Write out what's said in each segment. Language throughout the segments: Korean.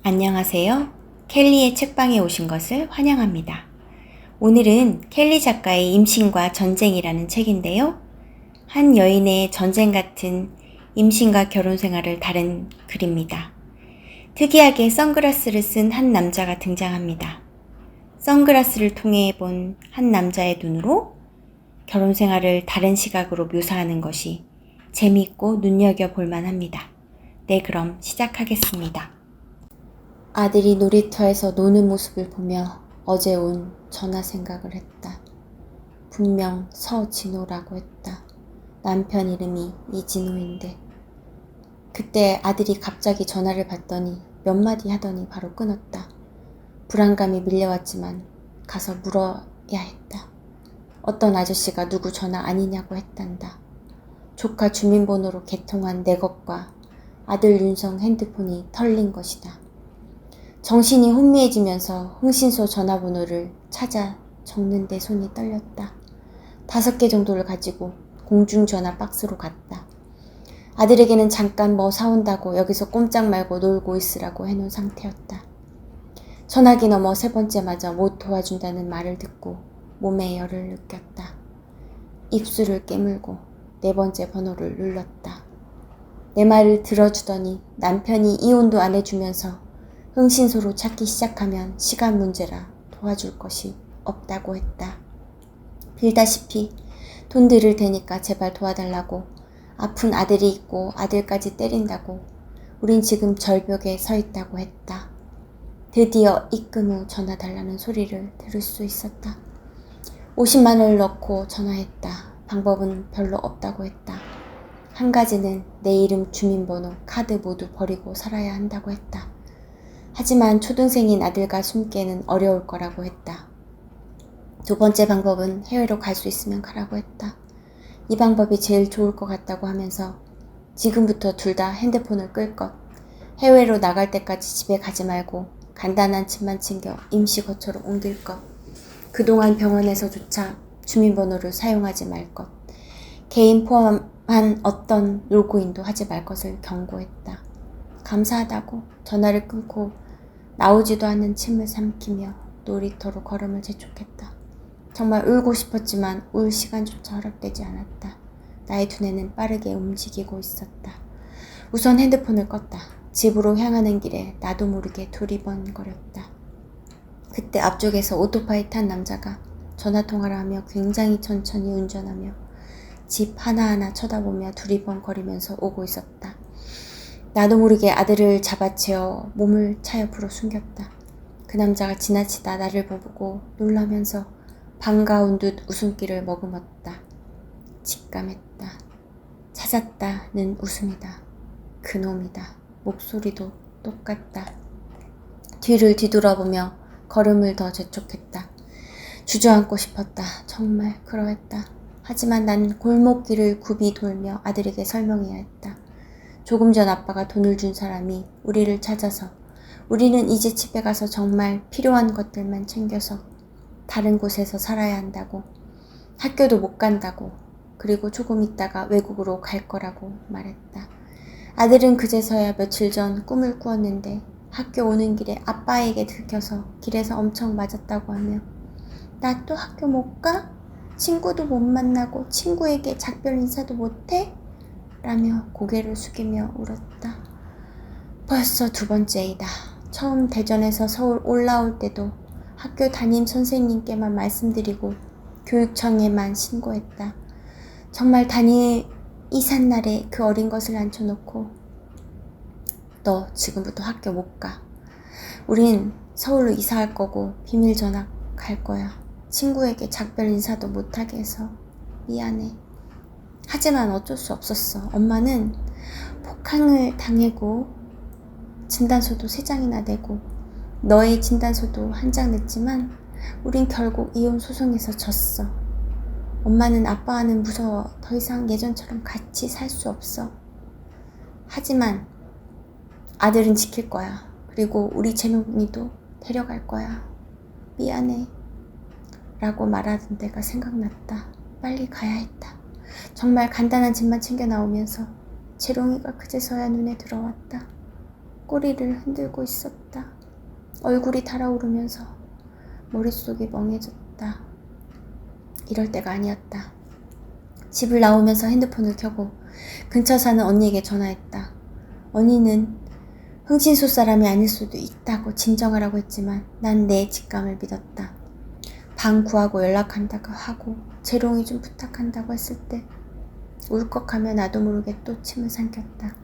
안녕하세요. 켈리의 책방에 오신 것을 환영합니다. 오늘은 켈리 작가의 임신과 전쟁이라는 책인데요. 한 여인의 전쟁 같은 임신과 결혼 생활을 다룬 글입니다. 특이하게 선글라스를 쓴 한 남자가 등장합니다. 선글라스를 통해 본 한 남자의 눈으로 결혼 생활을 다른 시각으로 묘사하는 것이 재미있고 눈여겨볼 만합니다. 네, 그럼 시작하겠습니다. 아들이 놀이터에서 노는 모습을 보며 어제 온 전화 생각을 했다. 분명 서진호라고 했다. 남편 이름이 이진호인데. 그때 아들이 갑자기 전화를 받더니 몇 마디 하더니 바로 끊었다. 불안감이 밀려왔지만 가서 물어야 했다. 어떤 아저씨가 누구 전화 아니냐고 했단다. 조카 주민번호로 개통한 내 것과 아들 윤성 핸드폰이 털린 것이다. 정신이 혼미해지면서 흥신소 전화번호를 찾아 적는데 손이 떨렸다. 5개 정도를 가지고 공중전화 박스로 갔다. 아들에게는 잠깐 뭐 사온다고 여기서 꼼짝 말고 놀고 있으라고 해놓은 상태였다. 전화기 넘어 3번째마저 못 도와준다는 말을 듣고 몸에 열을 느꼈다. 입술을 깨물고 4번째 번호를 눌렀다. 내 말을 들어주더니 남편이 이혼도 안 해주면서 흥신소로 찾기 시작하면 시간 문제라 도와줄 것이 없다고 했다. 빌다시피 돈 들을 테니까 제발 도와달라고. 아픈 아들이 있고 아들까지 때린다고. 우린 지금 절벽에 서 있다고 했다. 드디어 입금 후 전화 달라는 소리를 들을 수 있었다. 50만 원을 넣고 전화했다. 방법은 별로 없다고 했다. 한 가지는 내 이름, 주민번호, 카드 모두 버리고 살아야 한다고 했다. 하지만 초등생인 아들과 숨기에는 어려울 거라고 했다. 2번째 방법은 해외로 갈 수 있으면 가라고 했다. 이 방법이 제일 좋을 것 같다고 하면서 지금부터 둘 다 핸드폰을 끌 것, 해외로 나갈 때까지 집에 가지 말고 간단한 짐만 챙겨 임시 거처로 옮길 것, 그동안 병원에서조차 주민번호를 사용하지 말 것, 개인 포함한 어떤 로그인도 하지 말 것을 경고했다. 감사하다고 전화를 끊고 나오지도 않는 침을 삼키며 놀이터로 걸음을 재촉했다. 정말 울고 싶었지만 울 시간조차 허락되지 않았다. 나의 두뇌는 빠르게 움직이고 있었다. 우선 핸드폰을 껐다. 집으로 향하는 길에 나도 모르게 두리번거렸다. 그때 앞쪽에서 오토바이 탄 남자가 전화통화를 하며 굉장히 천천히 운전하며 집 하나하나 쳐다보며 두리번거리면서 오고 있었다. 나도 모르게 아들을 잡아채어 몸을 차 옆으로 숨겼다. 그 남자가 지나치다 나를 보고 놀라면서 반가운 듯 웃음기를 머금었다. 직감했다. 찾았다는 웃음이다. 그놈이다. 목소리도 똑같다. 뒤를 뒤돌아보며 걸음을 더 재촉했다. 주저앉고 싶었다. 정말 그러했다. 하지만 난 골목길을 굽이 돌며 아들에게 설명해야 했다. 조금 전 아빠가 돈을 준 사람이 우리를 찾아서 우리는 이제 집에 가서 정말 필요한 것들만 챙겨서 다른 곳에서 살아야 한다고, 학교도 못 간다고, 그리고 조금 있다가 외국으로 갈 거라고 말했다. 아들은 그제서야 며칠 전 꿈을 꾸었는데 학교 오는 길에 아빠에게 들켜서 길에서 엄청 맞았다고 하며 나 또 학교 못 가? 친구도 못 만나고 친구에게 작별 인사도 못 해? 라며 고개를 숙이며 울었다. 벌써 2번째이다. 처음 대전에서 서울 올라올 때도 학교 담임 선생님께만 말씀드리고 교육청에만 신고했다. 정말 담임 이삿날에 그 어린 것을 앉혀놓고 너 지금부터 학교 못 가. 우린 서울로 이사할 거고 비밀 전학 갈 거야. 친구에게 작별 인사도 못하게 해서 미안해. 하지만 어쩔 수 없었어. 엄마는 폭행을 당하고 진단서도 3장이나 내고 너의 진단서도 1장 냈지만 우린 결국 이혼 소송에서 졌어. 엄마는 아빠는 무서워. 더 이상 예전처럼 같이 살 수 없어. 하지만 아들은 지킬 거야. 그리고 우리 재롱이도 데려갈 거야. 미안해. 라고 말하던 때가 생각났다. 빨리 가야 했다. 정말 간단한 짐만 챙겨 나오면서 재롱이가 그제서야 눈에 들어왔다. 꼬리를 흔들고 있었다. 얼굴이 달아오르면서 머릿속이 멍해졌다. 이럴 때가 아니었다. 집을 나오면서 핸드폰을 켜고 근처 사는 언니에게 전화했다. 언니는 흥신소 사람이 아닐 수도 있다고 진정하라고 했지만 난 내 직감을 믿었다. 방 구하고 연락한다고 하고 재롱이 좀 부탁한다고 했을 때 울컥하며 나도 모르게 또 침을 삼켰다.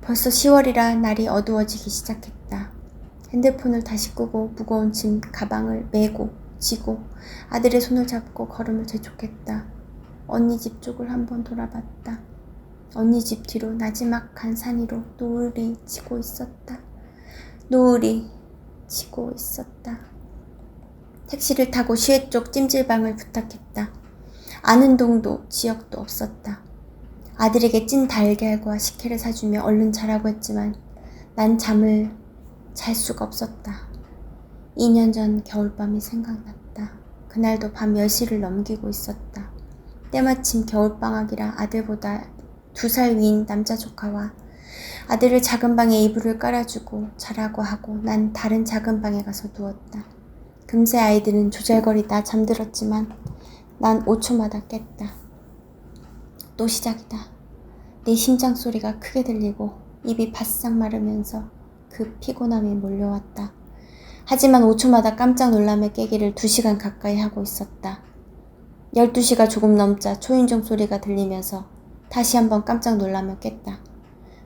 벌써 10월이라 날이 어두워지기 시작했다. 핸드폰을 다시 끄고 무거운 짐 가방을 메고 지고 아들의 손을 잡고 걸음을 재촉했다. 언니 집 쪽을 한번 돌아봤다. 언니 집 뒤로 나지막한 산 위로 노을이 지고 있었다. 노을이 지고 있었다. 택시를 타고 시외 쪽 찜질방을 부탁했다. 아는 동도 지역도 없었다. 아들에게 찐 달걀과 식혜를 사주며 얼른 자라고 했지만 난 잠을 잘 수가 없었다. 2년 전 겨울밤이 생각났다. 그날도 밤 10시를 넘기고 있었다. 때마침 겨울방학이라 아들보다 2살 위인 남자 조카와 아들을 작은 방에 이불을 깔아주고 자라고 하고 난 다른 작은 방에 가서 누웠다. 금세 아이들은 조잘거리다 잠들었지만 난 5초마다 깼다. 또 시작이다. 내 심장 소리가 크게 들리고 입이 바싹 마르면서 그 피곤함이 몰려왔다. 하지만 5초마다 깜짝 놀라며 깨기를 2시간 가까이 하고 있었다. 12시가 조금 넘자 초인종 소리가 들리면서 다시 한번 깜짝 놀라며 깼다.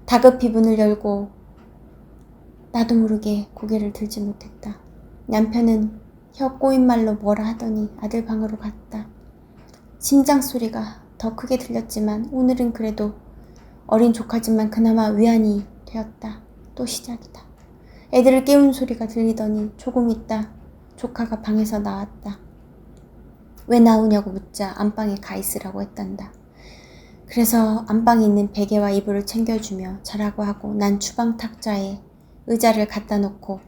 다급히 문을 열고 나도 모르게 고개를 들지 못했다. 남편은 혀 꼬인 말로 뭐라 하더니 아들 방으로 갔다. 심장 소리가 더 크게 들렸지만 오늘은 그래도 어린 조카지만 그나마 위안이 되었다. 또 시작이다. 애들을 깨우는 소리가 들리더니 조금 있다 조카가 방에서 나왔다. 왜 나오냐고 묻자 안방에 가 있으라고 했단다. 그래서 안방에 있는 베개와 이불을 챙겨주며 자라고 하고 난 주방 탁자에 의자를 갖다 놓고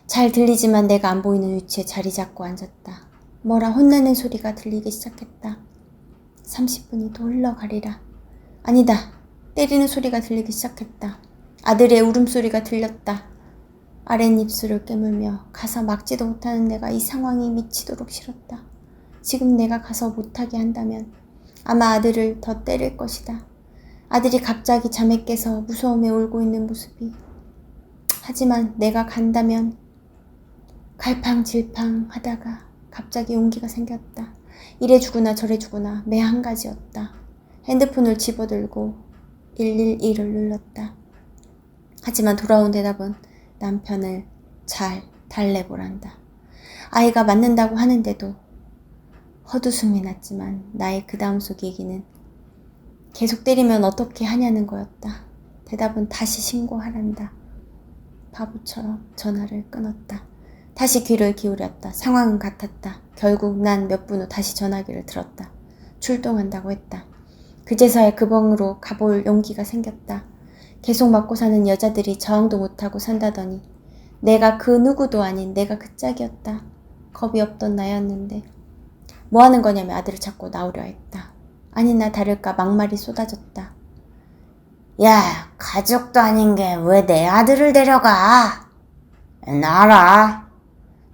잘 들리지만 내가 안 보이는 위치에 자리 잡고 앉았다. 뭐라 혼내는 소리가 들리기 시작했다. 30분이 더 흘러가리라. 아니다. 때리는 소리가 들리기 시작했다. 아들의 울음소리가 들렸다. 아랫입술을 깨물며 가서 막지도 못하는 내가 이 상황이 미치도록 싫었다. 지금 내가 가서 못하게 한다면 아마 아들을 더 때릴 것이다. 아들이 갑자기 잠에 깨서 무서움에 울고 있는 모습이. 하지만 내가 간다면 갈팡질팡 하다가 갑자기 용기가 생겼다. 이래 주구나 저래 주구나 매 한 가지였다. 핸드폰을 집어들고 112를 눌렀다. 하지만 돌아온 대답은 남편을 잘 달래보란다. 아이가 맞는다고 하는데도 헛웃음이 났지만 나의 그 다음 속 얘기는 계속 때리면 어떻게 하냐는 거였다. 대답은 다시 신고하란다. 바보처럼 전화를 끊었다. 다시 귀를 기울였다. 상황은 같았다. 결국 난 몇 분 후 다시 전화기를 들었다. 출동한다고 했다. 그제서야 그 방으로 가볼 용기가 생겼다. 계속 맞고 사는 여자들이 저항도 못하고 산다더니 내가 그 누구도 아닌 내가 그 짝이었다. 겁이 없던 나였는데 뭐 하는 거냐며 아들을 찾고 나오려 했다. 아니나 다를까 막말이 쏟아졌다. 야, 가족도 아닌 게 왜 내 아들을 데려가? 나라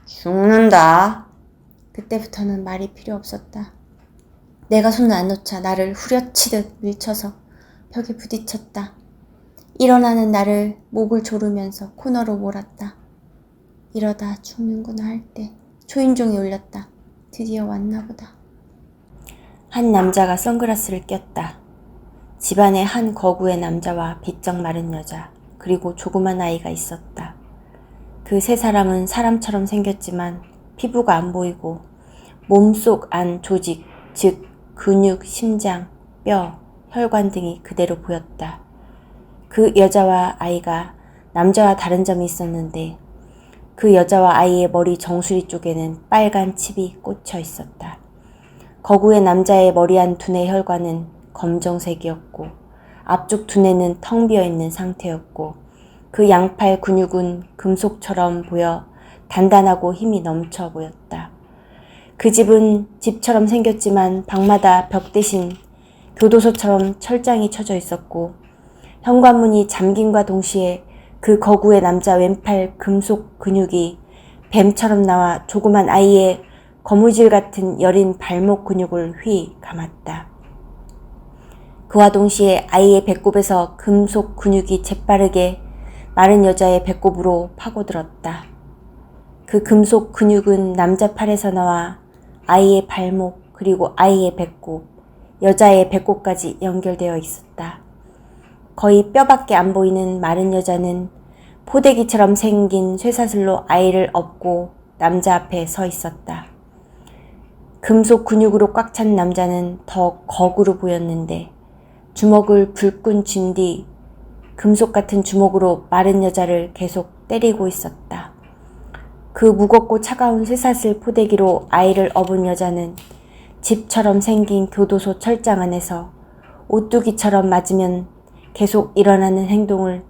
죽는다. 그때부터는 말이 필요 없었다. 내가 손을 안 놓자 나를 후려치듯 밀쳐서 벽에 부딪혔다. 일어나는 나를 목을 조르면서 코너로 몰았다. 이러다 죽는구나 할 때 초인종이 울렸다. 드디어 왔나보다. 한 남자가 선글라스를 꼈다. 집안에 한 거구의 남자와 비쩍 마른 여자, 그리고 조그만 아이가 있었다. 그 세 사람은 사람처럼 생겼지만 피부가 안 보이고 몸속 안 조직, 즉 근육, 심장, 뼈, 혈관 등이 그대로 보였다. 그 여자와 아이가 남자와 다른 점이 있었는데 그 여자와 아이의 머리 정수리 쪽에는 빨간 칩이 꽂혀 있었다. 거구의 남자의 머리 안 두뇌 혈관은 검정색이었고 앞쪽 두뇌는 텅 비어있는 상태였고 그 양팔 근육은 금속처럼 보여 단단하고 힘이 넘쳐 보였다. 그 집은 집처럼 생겼지만 방마다 벽 대신 교도소처럼 철장이 쳐져 있었고 현관문이 잠김과 동시에 그 거구의 남자 왼팔 금속 근육이 뱀처럼 나와 조그만 아이의 거무줄 같은 여린 발목 근육을 휘 감았다. 그와 동시에 아이의 배꼽에서 금속 근육이 재빠르게 마른 여자의 배꼽으로 파고들었다. 그 금속 근육은 남자 팔에서 나와 아이의 발목 그리고 아이의 배꼽, 여자의 배꼽까지 연결되어 있었다. 거의 뼈밖에 안 보이는 마른 여자는 포대기처럼 생긴 쇠사슬로 아이를 업고 남자 앞에 서 있었다. 금속 근육으로 꽉 찬 남자는 더 거구로 보였는데 주먹을 불끈 쥔 뒤 금속 같은 주먹으로 마른 여자를 계속 때리고 있었다. 그 무겁고 차가운 쇠사슬 포대기로 아이를 업은 여자는 집처럼 생긴 교도소 철장 안에서 오뚜기처럼 맞으면 계속 일어나는 행동을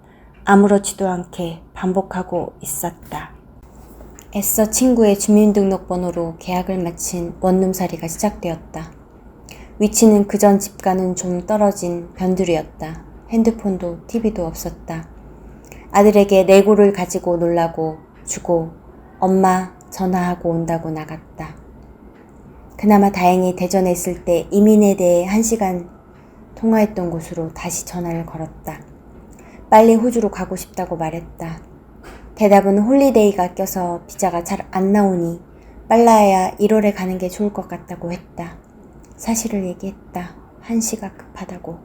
아무렇지도 않게 반복하고 있었다. 애써 친구의 주민등록번호로 계약을 마친 원룸살이가 시작되었다. 위치는 그전 집과는 좀 떨어진 변두리였다. 핸드폰도 TV도 없었다. 아들에게 레고를 가지고 놀라고 주고 엄마 전화하고 온다고 나갔다. 그나마 다행히 대전에 있을 때 이민에 대해 1시간 통화했던 곳으로 다시 전화를 걸었다. 빨리 호주로 가고 싶다고 말했다. 대답은 홀리데이가 껴서 비자가 잘 안 나오니 빨라야 1월에 가는 게 좋을 것 같다고 했다. 사실을 얘기했다. 1시가 급하다고.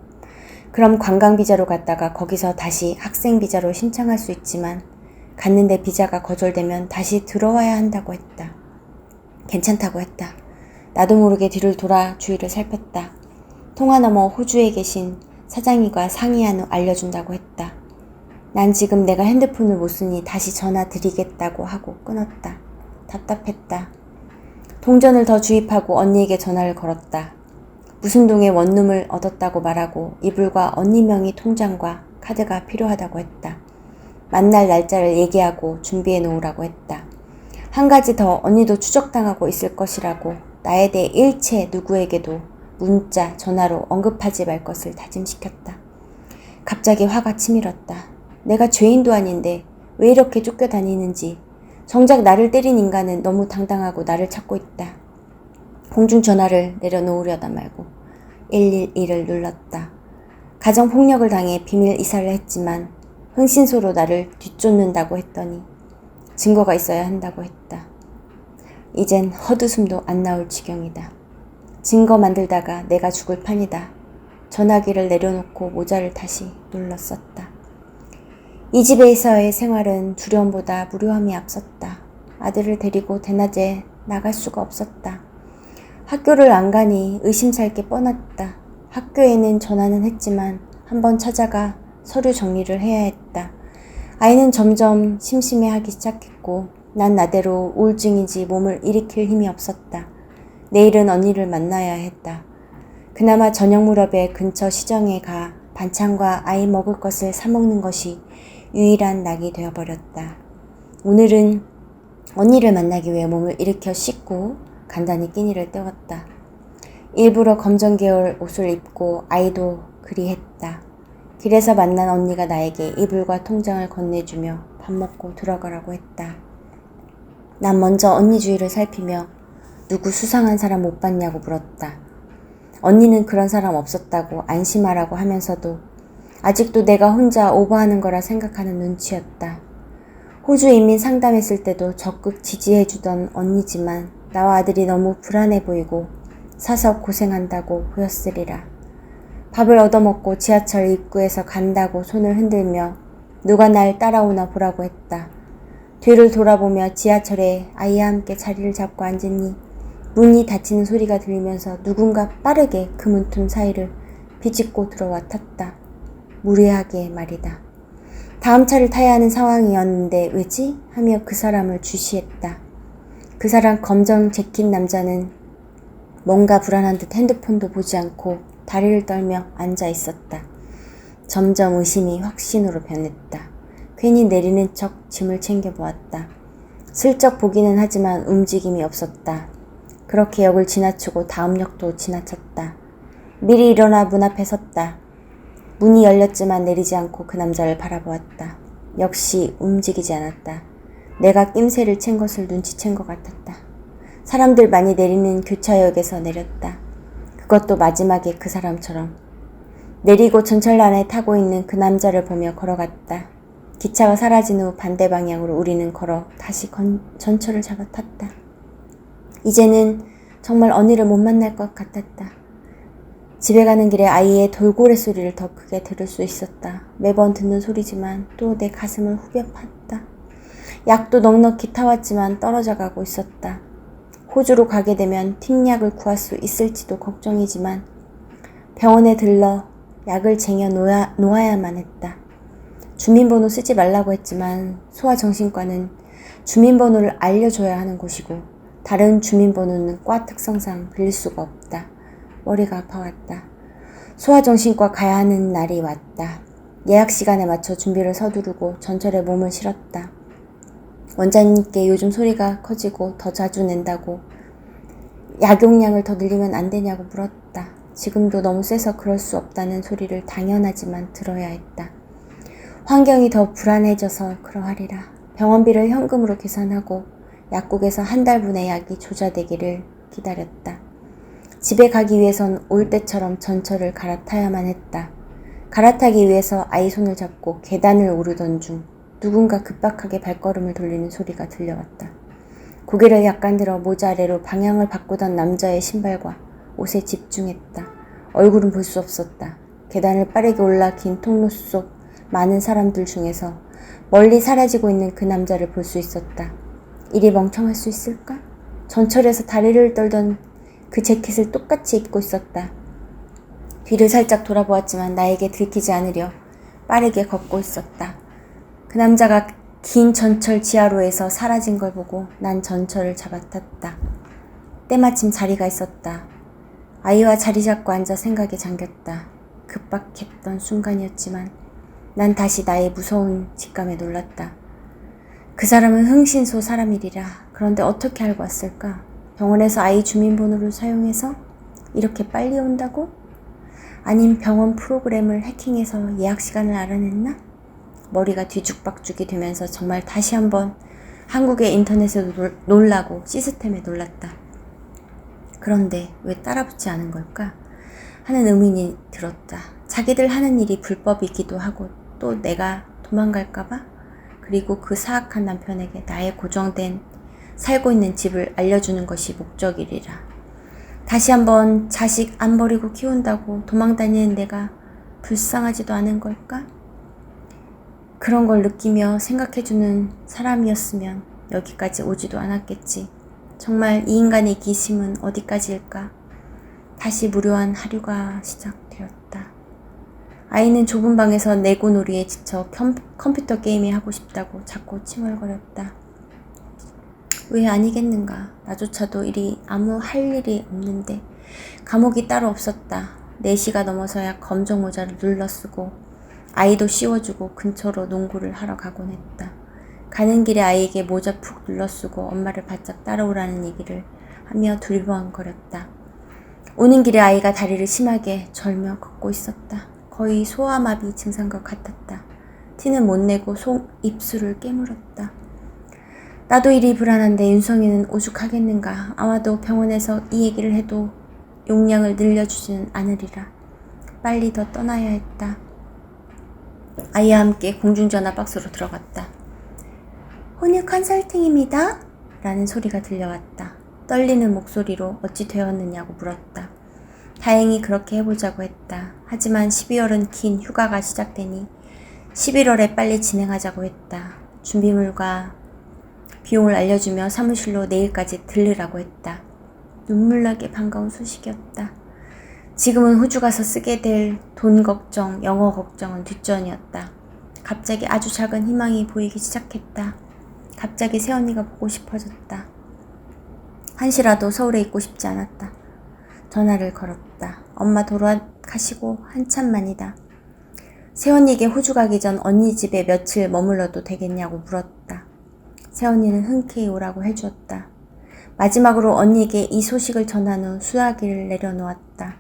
그럼 관광비자로 갔다가 거기서 다시 학생비자로 신청할 수 있지만 갔는데 비자가 거절되면 다시 들어와야 한다고 했다. 괜찮다고 했다. 나도 모르게 뒤를 돌아 주위를 살폈다. 통화 너머 호주에 계신 사장님과 상의한 후 알려준다고 했다. 난 지금 내가 핸드폰을 못 쓰니 다시 전화 드리겠다고 하고 끊었다. 답답했다. 동전을 더 주입하고 언니에게 전화를 걸었다. 무슨 동에 원룸을 얻었다고 말하고 이불과 언니 명의 통장과 카드가 필요하다고 했다. 만날 날짜를 얘기하고 준비해 놓으라고 했다. 한 가지 더 언니도 추적당하고 있을 것이라고 나에 대해 일체 누구에게도 문자, 전화로 언급하지 말 것을 다짐시켰다. 갑자기 화가 치밀었다. 내가 죄인도 아닌데 왜 이렇게 쫓겨다니는지. 정작 나를 때린 인간은 너무 당당하고 나를 찾고 있다. 공중전화를 내려놓으려다 말고 112를 눌렀다. 가정폭력을 당해 비밀 이사를 했지만 흥신소로 나를 뒤쫓는다고 했더니 증거가 있어야 한다고 했다. 이젠 헛웃음도 안 나올 지경이다. 증거 만들다가 내가 죽을 판이다. 전화기를 내려놓고 모자를 다시 눌렀었다. 이 집에서의 생활은 두려움보다 무료함이 앞섰다. 아들을 데리고 대낮에 나갈 수가 없었다. 학교를 안 가니 의심살 게 뻔했다. 학교에는 전화는 했지만 한번 찾아가 서류 정리를 해야 했다. 아이는 점점 심심해하기 시작했고 난 나대로 우울증인지 몸을 일으킬 힘이 없었다. 내일은 언니를 만나야 했다. 그나마 저녁 무렵에 근처 시장에 가 반찬과 아이 먹을 것을 사 먹는 것이 유일한 낙이 되어버렸다. 오늘은 언니를 만나기 위해 몸을 일으켜 씻고 간단히 끼니를 때웠다. 일부러 검정 계열 옷을 입고 아이도 그리했다. 길에서 만난 언니가 나에게 이불과 통장을 건네주며 밥 먹고 들어가라고 했다. 난 먼저 언니 주위를 살피며 누구 수상한 사람 못 봤냐고 물었다. 언니는 그런 사람 없었다고 안심하라고 하면서도 아직도 내가 혼자 오버하는 거라 생각하는 눈치였다. 호주 이민 상담했을 때도 적극 지지해주던 언니지만 나와 아들이 너무 불안해 보이고 사서 고생한다고 보였으리라. 밥을 얻어먹고 지하철 입구에서 간다고 손을 흔들며 누가 날 따라오나 보라고 했다. 뒤를 돌아보며 지하철에 아이와 함께 자리를 잡고 앉으니 문이 닫히는 소리가 들리면서 누군가 빠르게 그 문틈 사이를 비집고 들어와 탔다. 무례하게 말이다. 다음 차를 타야 하는 상황이었는데 왜지? 하며 그 사람을 주시했다. 그 사람 검정 재킷 남자는 뭔가 불안한 듯 핸드폰도 보지 않고 다리를 떨며 앉아 있었다. 점점 의심이 확신으로 변했다. 괜히 내리는 척 짐을 챙겨보았다. 슬쩍 보기는 하지만 움직임이 없었다. 그렇게 역을 지나치고 다음 역도 지나쳤다. 미리 일어나 문 앞에 섰다. 문이 열렸지만 내리지 않고 그 남자를 바라보았다. 역시 움직이지 않았다. 내가 낌새를 챈 것을 눈치챈 것 같았다. 사람들 많이 내리는 교차역에서 내렸다. 그것도 마지막에 그 사람처럼. 내리고 전철란에 타고 있는 그 남자를 보며 걸어갔다. 기차가 사라진 후 반대 방향으로 우리는 걸어 다시 전철을 잡아 탔다. 이제는 정말 언니를 못 만날 것 같았다. 집에 가는 길에 아이의 돌고래 소리를 더 크게 들을 수 있었다. 매번 듣는 소리지만 또 내 가슴을 후벼 팠다. 약도 넉넉히 타왔지만 떨어져 가고 있었다. 호주로 가게 되면 팀약을 구할 수 있을지도 걱정이지만 병원에 들러 약을 쟁여 놓아야만 했다. 주민번호 쓰지 말라고 했지만 소아정신과는 주민번호를 알려줘야 하는 곳이고 다른 주민번호는 과 특성상 빌릴 수가 없다. 머리가 아파왔다. 소아정신과 가야 하는 날이 왔다. 예약 시간에 맞춰 준비를 서두르고 전철에 몸을 실었다. 원장님께 요즘 소리가 커지고 더 자주 낸다고 약용량을 더 늘리면 안 되냐고 물었다. 지금도 너무 세서 그럴 수 없다는 소리를 당연하지만 들어야 했다. 환경이 더 불안해져서 그러하리라. 병원비를 현금으로 계산하고 약국에서 한 달분의 약이 조자되기를 기다렸다. 집에 가기 위해선 올 때처럼 전철을 갈아타야만 했다. 갈아타기 위해서 아이 손을 잡고 계단을 오르던 중 누군가 급박하게 발걸음을 돌리는 소리가 들려왔다. 고개를 약간 들어 모자 아래로 방향을 바꾸던 남자의 신발과 옷에 집중했다. 얼굴은 볼 수 없었다. 계단을 빠르게 올라 긴 통로 속 많은 사람들 중에서 멀리 사라지고 있는 그 남자를 볼 수 있었다. 이리 멍청할 수 있을까? 전철에서 다리를 떨던 그 재킷을 똑같이 입고 있었다. 뒤를 살짝 돌아보았지만 나에게 들키지 않으려 빠르게 걷고 있었다. 그 남자가 긴 전철 지하로에서 사라진 걸 보고 난 전철을 잡아탔다. 때마침 자리가 있었다. 아이와 자리 잡고 앉아 생각에 잠겼다. 급박했던 순간이었지만 난 다시 나의 무서운 직감에 놀랐다. 그 사람은 흥신소 사람이리라. 그런데 어떻게 알고 왔을까? 병원에서 아이 주민번호를 사용해서 이렇게 빨리 온다고? 아님 병원 프로그램을 해킹해서 예약 시간을 알아냈나? 머리가 뒤죽박죽이 되면서 정말 다시 한번 한국의 인터넷에도 놀라고 시스템에 놀랐다. 그런데 왜 따라붙지 않은 걸까? 하는 의문이 들었다. 자기들 하는 일이 불법이기도 하고 또 내가 도망갈까봐? 그리고 그 사악한 남편에게 나의 고정된 살고 있는 집을 알려주는 것이 목적이리라. 다시 한번 자식 안 버리고 키운다고 도망다니는 내가 불쌍하지도 않은 걸까? 그런 걸 느끼며 생각해주는 사람이었으면 여기까지 오지도 않았겠지. 정말 이 인간의 기심은 어디까지일까? 다시 무료한 하류가 시작되었다. 아이는 좁은 방에서 레고놀이에 지쳐 컴퓨터 게임이 하고 싶다고 자꾸 칭얼거렸다. 왜 아니겠는가? 나조차도 이리 아무 할 일이 없는데 감옥이 따로 없었다. 4시가 넘어서야 검정 모자를 눌러쓰고 아이도 씌워주고 근처로 농구를 하러 가곤 했다. 가는 길에 아이에게 모자 푹 눌러쓰고 엄마를 바짝 따라오라는 얘기를 하며 두리번거렸다. 오는 길에 아이가 다리를 심하게 절며 걷고 있었다. 거의 소아마비 증상과 같았다. 티는 못 내고 입술을 깨물었다. 나도 이리 불안한데 윤성이는 오죽하겠는가. 아마도 병원에서 이 얘기를 해도 용량을 늘려주지는 않으리라. 빨리 더 떠나야 했다. 아이와 함께 공중전화 박스로 들어갔다. 혼유 컨설팅입니다. 라는 소리가 들려왔다. 떨리는 목소리로 어찌 되었느냐고 물었다. 다행히 그렇게 해보자고 했다. 하지만 12월은 긴 휴가가 시작되니 11월에 빨리 진행하자고 했다. 준비물과 비용을 알려주며 사무실로 내일까지 들르라고 했다. 눈물나게 반가운 소식이었다. 지금은 호주 가서 쓰게 될 돈 걱정, 영어 걱정은 뒷전이었다. 갑자기 아주 작은 희망이 보이기 시작했다. 갑자기 새언니가 보고 싶어졌다. 한시라도 서울에 있고 싶지 않았다. 전화를 걸었다. 엄마 돌아가시고 한참 만이다. 새언니에게 호주 가기 전 언니 집에 며칠 머물러도 되겠냐고 물었다. 새언니는 흔쾌히 오라고 해주었다. 마지막으로 언니에게 이 소식을 전한 후 수화기를 내려놓았다.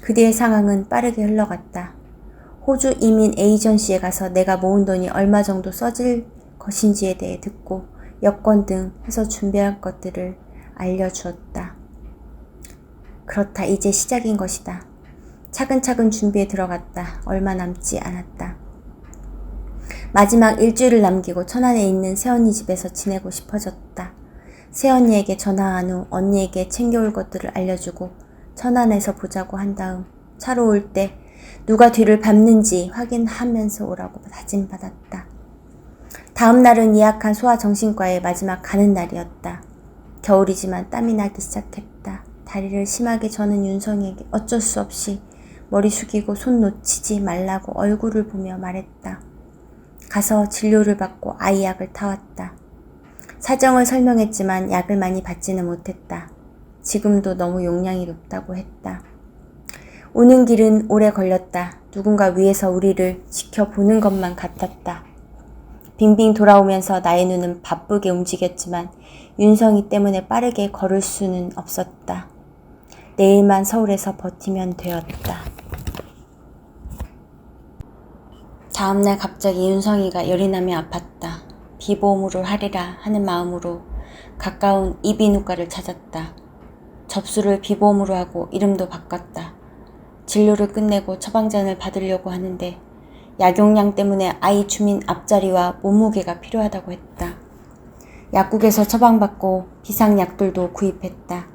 그 뒤의 상황은 빠르게 흘러갔다. 호주 이민 에이전시에 가서 내가 모은 돈이 얼마 정도 써질 것인지에 대해 듣고 여권 등 해서 준비할 것들을 알려주었다. 그렇다. 이제 시작인 것이다. 차근차근 준비에 들어갔다. 얼마 남지 않았다. 마지막 일주일을 남기고 천안에 있는 새언니 집에서 지내고 싶어졌다. 새언니에게 전화한 후 언니에게 챙겨올 것들을 알려주고 천안에서 보자고 한 다음 차로 올 때 누가 뒤를 밟는지 확인하면서 오라고 다짐받았다. 다음 날은 예약한 소아정신과에 마지막 가는 날이었다. 겨울이지만 땀이 나기 시작했다. 다리를 심하게 저는 윤성이에게 어쩔 수 없이 머리 숙이고 손 놓치지 말라고 얼굴을 보며 말했다. 가서 진료를 받고 아이 약을 타왔다. 사정을 설명했지만 약을 많이 받지는 못했다. 지금도 너무 용량이 높다고 했다. 오는 길은 오래 걸렸다. 누군가 위에서 우리를 지켜보는 것만 같았다. 빙빙 돌아오면서 나의 눈은 바쁘게 움직였지만 윤성이 때문에 빠르게 걸을 수는 없었다. 내일만 서울에서 버티면 되었다. 다음날 갑자기 윤성이가 열이 나며 아팠다. 비보험으로 하리라 하는 마음으로 가까운 이비인후과를 찾았다. 접수를 비보험으로 하고 이름도 바꿨다. 진료를 끝내고 처방전을 받으려고 하는데 약용량 때문에 아이 주민 앞자리와 몸무게가 필요하다고 했다. 약국에서 처방받고 비상약들도 구입했다.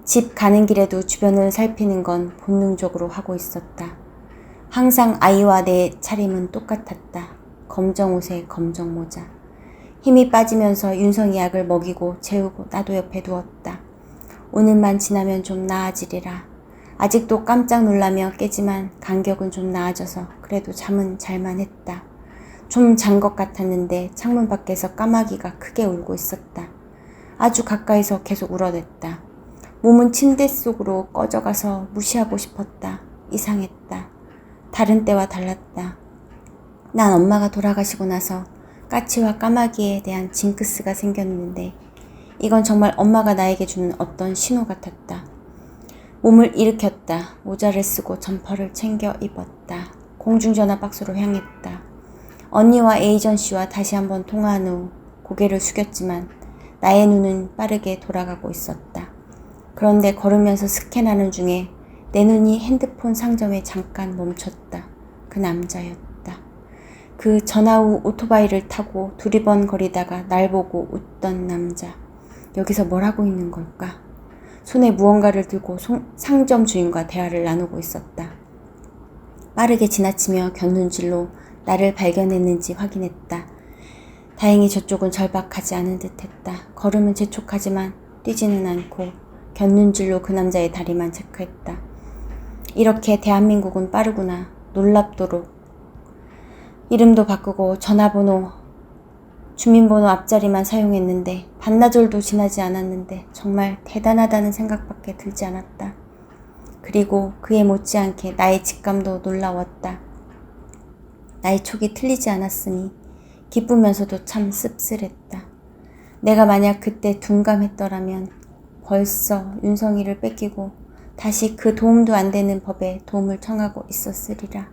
집 가는 길에도 주변을 살피는 건 본능적으로 하고 있었다. 항상 아이와 내 차림은 똑같았다. 검정 옷에 검정 모자. 힘이 빠지면서 윤성이 약을 먹이고 재우고 나도 옆에 두었다. 오늘만 지나면 좀 나아지리라. 아직도 깜짝 놀라며 깨지만 간격은 좀 나아져서 그래도 잠은 잘만 했다. 좀 잔 것 같았는데 창문 밖에서 까마귀가 크게 울고 있었다. 아주 가까이서 계속 울어댔다. 몸은 침대 속으로 꺼져가서 무시하고 싶었다. 이상했다. 다른 때와 달랐다. 난 엄마가 돌아가시고 나서 까치와 까마귀에 대한 징크스가 생겼는데 이건 정말 엄마가 나에게 주는 어떤 신호 같았다. 몸을 일으켰다. 모자를 쓰고 점퍼를 챙겨 입었다. 공중전화 박스로 향했다. 언니와 에이전시와 다시 한번 통화한 후 고개를 숙였지만 나의 눈은 빠르게 돌아가고 있었다. 그런데 걸으면서 스캔하는 중에 내 눈이 핸드폰 상점에 잠깐 멈췄다. 그 남자였다. 그 전화 후 오토바이를 타고 두리번거리다가 날 보고 웃던 남자. 여기서 뭘 하고 있는 걸까? 손에 무언가를 들고 상점 주인과 대화를 나누고 있었다. 빠르게 지나치며 곁눈질로 나를 발견했는지 확인했다. 다행히 저쪽은 절박하지 않은 듯했다. 걸음은 재촉하지만 뛰지는 않고 곁눈질로 그 남자의 다리만 체크했다. 이렇게 대한민국은 빠르구나. 놀랍도록. 이름도 바꾸고 전화번호, 주민번호 앞자리만 사용했는데 반나절도 지나지 않았는데 정말 대단하다는 생각밖에 들지 않았다. 그리고 그에 못지않게 나의 직감도 놀라웠다. 나의 촉이 틀리지 않았으니 기쁘면서도 참 씁쓸했다. 내가 만약 그때 둔감했더라면 벌써 윤성이를 뺏기고 다시 그 도움도 안 되는 법에 도움을 청하고 있었으리라.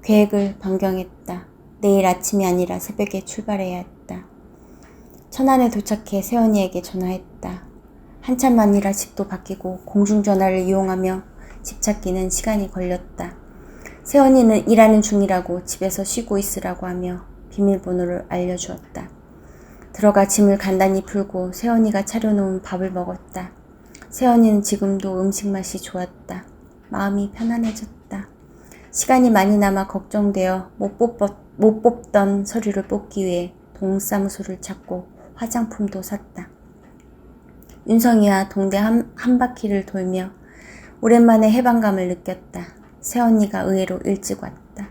계획을 변경했다. 내일 아침이 아니라 새벽에 출발해야 했다. 천안에 도착해 새언니에게 전화했다. 한참 만이라 집도 바뀌고 공중전화를 이용하며 집 찾기는 시간이 걸렸다. 새언니는 일하는 중이라고 집에서 쉬고 있으라고 하며 비밀번호를 알려주었다. 들어가 짐을 간단히 풀고 새언니가 차려놓은 밥을 먹었다. 새언니는 지금도 음식 맛이 좋았다. 마음이 편안해졌다. 시간이 많이 남아 걱정되어 못 뽑던 서류를 뽑기 위해 동사무소를 찾고 화장품도 샀다. 윤성이와 동대 한 바퀴를 돌며 오랜만에 해방감을 느꼈다. 새언니가 의외로 일찍 왔다.